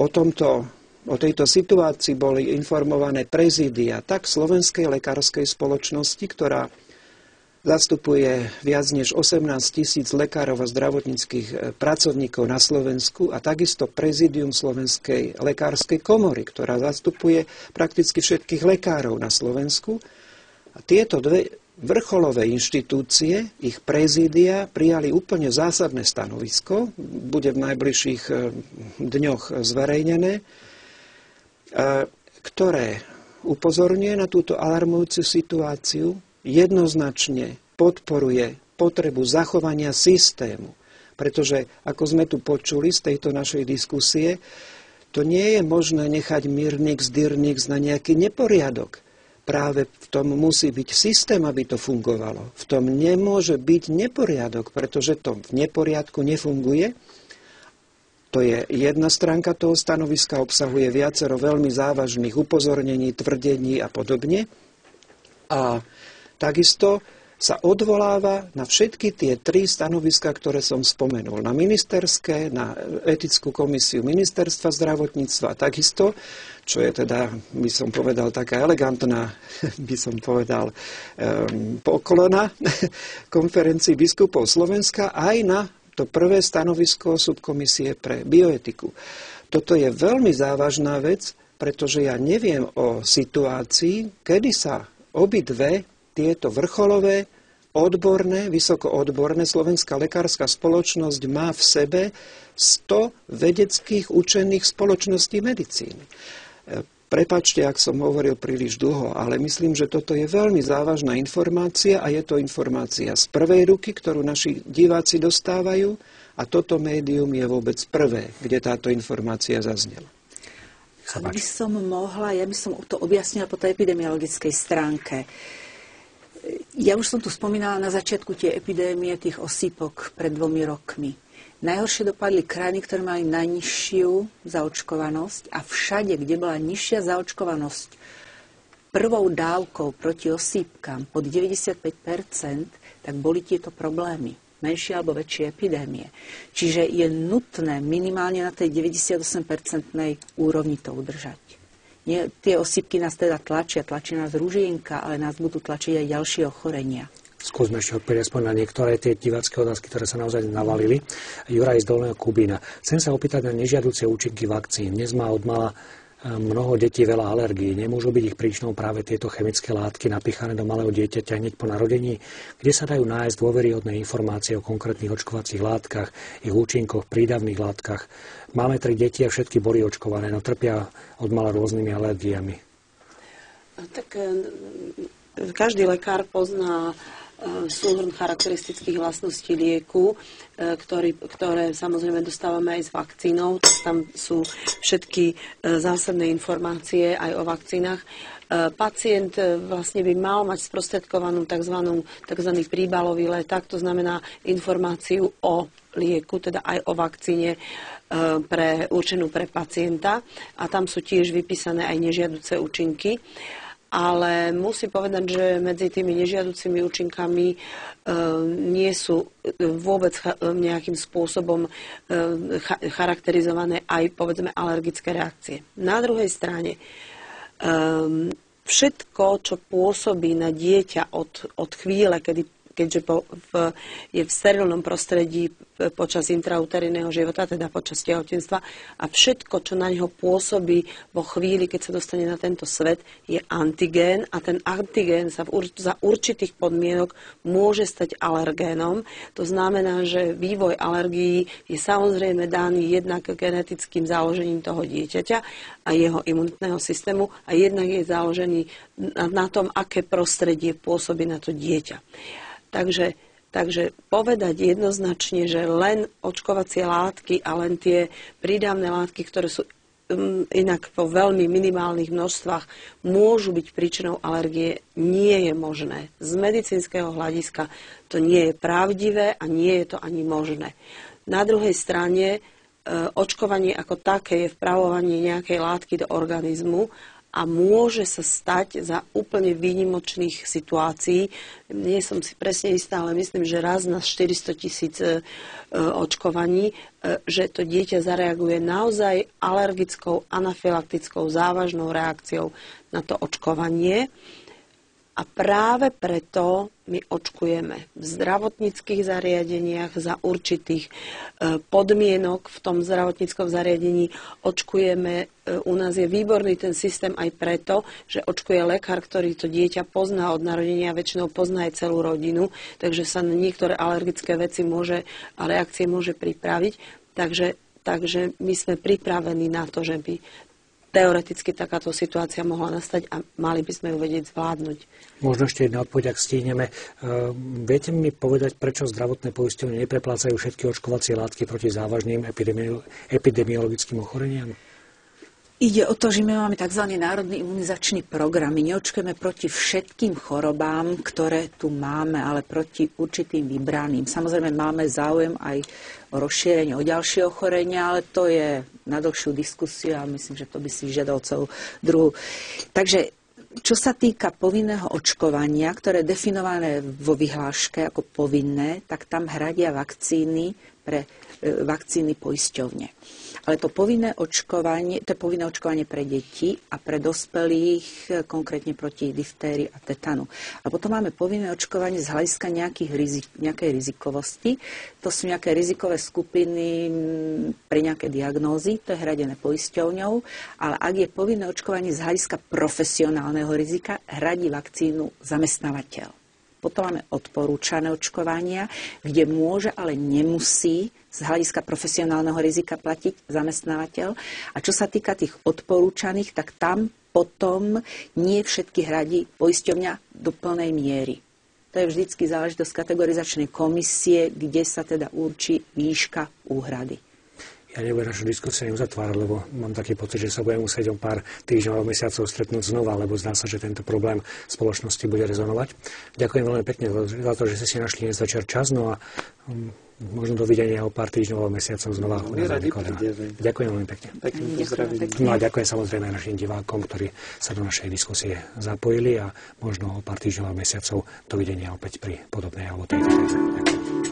o tejto situácii boli informované prezídia tak Slovenskej lekárskej spoločnosti, ktorá zastupuje viac než 18 000 lekárov a zdravotníckych pracovníkov na Slovensku a takisto prezídium Slovenskej lekárskej komory, ktorá zastupuje prakticky všetkých lekárov na Slovensku. A tieto dve vrcholové inštitúcie, ich prezídia, prijali úplne zásadné stanovisko, bude v najbližších dňoch zverejnené, ktoré upozorňuje na túto alarmujúcu situáciu, jednoznačne podporuje potrebu zachovania systému. Pretože, ako sme tu počuli z tejto našej diskusie, to nie je možné nechať mírnix, dyrnix na nejaký neporiadok. Práve v tom musí byť systém, aby to fungovalo. V tom nemôže byť neporiadok, pretože to v neporiadku nefunguje. To je jedna stránka toho stanoviska, obsahuje viacero veľmi závažných upozornení, tvrdení a podobne. A takisto sa odvoláva na všetky tie 3 stanoviská, ktoré som spomenul. Na ministerské, na etickú komisiu ministerstva zdravotníctva a takisto, čo je teda, by som povedal, taká elegantná, by som povedal, poklona konferencii biskupov Slovenska, aj na to prvé stanovisko subkomisie pre bioetiku. Toto je veľmi závažná vec, pretože ja neviem o situácii, kedy sa obidve tieto vrcholové odborné, vysoko odborné. Slovenská lekárska spoločnosť má v sebe 100 vedeckých učených spoločností medicíny. Prepáčte, ak som hovoril príliš dlho, ale myslím, že toto je veľmi závažná informácia a je to informácia z prvej ruky, ktorú naši diváci dostávajú, a toto médium je vôbec prvé, kde táto informácia zaznela. Ak by som mohla, ja by som to objasnila po tej epidemiologickej stránke. Ja už som tu spomínala na začiatku tie epidémie tých osýpok pred 2 rokmi. Najhoršie dopadli krajiny, ktoré mali najnižšiu zaočkovanosť, a všade, kde bola nižšia zaočkovanosť prvou dávkou proti osýpkam pod 95%, tak boli tieto problémy. Menšie alebo väčšie epidémie. Čiže je nutné minimálne na tej 98% úrovni to udržať. Nie, tie osýpky nás teda tlačí nás ružienka, ale nás budú tlačiť aj ďalšie ochorenia. Skúsme ešte odpovedať aspoň na niektoré tie divácké otázky, ktoré sa naozaj navalili. Juraj z Dolného Kubína. Chcem sa opýtať na nežiaduce účinky vakcín. Dnes má odmala mnoho detí veľa alergií. Nemôžu byť ich príčinou práve tieto chemické látky napichané do malého dieťaťa hneď po narodení, kde sa dajú nájsť dôveryhodné informácie o konkrétnych očkovacích látkach, ich účinkoch, prídavných látkach. Máme 3 deti a všetky boli očkované, no trpia odmala rôznymi alergiami. Tak každý lekár pozná súhrn charakteristických vlastností lieku, ktoré samozrejme dostávame aj s vakcínou. Tam sú všetky zásadné informácie aj o vakcínach. Pacient vlastne by mal mať sprostredkovanú tzv. Príbalový leták, to znamená informáciu o lieku, teda aj o vakcíne určenú pre pacienta. A tam sú tiež vypísané aj nežiaduce účinky. Ale musím povedať, že medzi tými nežiaducimi účinkami nie sú vôbec nejakým spôsobom charakterizované aj, povedzme, alergické reakcie. Na druhej strane, všetko, čo pôsobí na dieťa od chvíle, keďže je v sterilnom prostredí počas intrauterínneho života, teda počas tehotenstva, a všetko, čo na neho pôsobí vo chvíli, keď sa dostane na tento svet, je antigén, a ten antigén sa za určitých podmienok môže stať alergénom. To znamená, že vývoj alergií je samozrejme daný jednak genetickým založením toho dieťaťa a jeho imunitného systému, a jednak je založený na tom, aké prostredie pôsobí na to dieťa. Takže povedať jednoznačne, že len očkovacie látky a len tie prídavné látky, ktoré sú inak vo veľmi minimálnych množstvách, môžu byť príčinou alergie, nie je možné. Z medicínskeho hľadiska to nie je pravdivé a nie je to ani možné. Na druhej strane, očkovanie ako také je vpravovanie nejakej látky do organizmu a môže sa stať za úplne výnimočných situácií. Nie som si presne istá, ale myslím, že raz na 400 000 očkovaní, že to dieťa zareaguje naozaj alergickou, anafylaktickou, závažnou reakciou na to očkovanie. A práve preto my očkujeme v zdravotníckych zariadeniach za určitých podmienok v tom zdravotníckom zariadení. Očkujeme, u nás je výborný ten systém aj preto, že očkuje lekár, ktorý to dieťa pozná od narodenia, väčšinou pozná aj celú rodinu, takže sa na niektoré alergické veci a reakcie môže pripraviť. Takže my sme pripravení na to, že by teoreticky takáto situácia mohla nastať a mali by sme ju vedieť zvládnuť. Možno ešte jedna odpoveď, ak stihneme. Viete mi povedať, prečo zdravotné poisťovne nepreplácajú všetky očkovacie látky proti závažným epidemiologickým ochoreniam? Ide o to, že my máme tzv. Národný imunizačný program. My neočkujeme proti všetkým chorobám, ktoré tu máme, ale proti určitým vybraným. Samozrejme máme záujem aj o rozšírenie, o ďalšie ochorenia, ale to je na dlhšiu diskusiu a myslím, že to by si žiadalo celú druhú. Takže čo sa týka povinného očkovania, ktoré je definované vo vyhláške ako povinné, tak tam hradia vakcíny pre vakcíny poisťovne. Ale to je povinné očkovanie pre deti a pre dospelých, konkrétne proti diftérii a tetanu. A potom máme povinné očkovanie z hľadiska nejakej rizikovosti. To sú nejaké rizikové skupiny pre nejaké diagnózy, to je hradené poisťovňou, ale ak je povinné očkovanie z hľadiska profesionálneho rizika, hradí vakcínu zamestnávateľ. Potom máme odporúčané očkovania, kde môže, ale nemusí z hľadiska profesionálneho rizika platiť zamestnávateľ. A čo sa týka tých odporúčaných, tak tam potom nie všetky hradí poisťovňa do plnej miery. To je vždycky záležitosť kategorizačnej komisie, kde sa teda určí výška úhrady. Ja nebudem našu diskusiu uzatvárať, lebo mám taký pocit, že sa budem musieť o pár týždňov alebo mesiacov stretnúť znova, lebo zdá sa, že tento problém v spoločnosti bude rezonovať. Ďakujem veľmi pekne za to, že ste si našli dnes večer čas, no a možno dovidenia o pár týždňov alebo mesiacov znova. Ďakujem veľmi pekne. No a ďakujem samozrejme našim divákom, ktorí sa do našej diskusie zapojili a možno o pár týždňov alebo mesiacov dovidenia opäť pri podobnej alebo tejto téme. Ďakujem.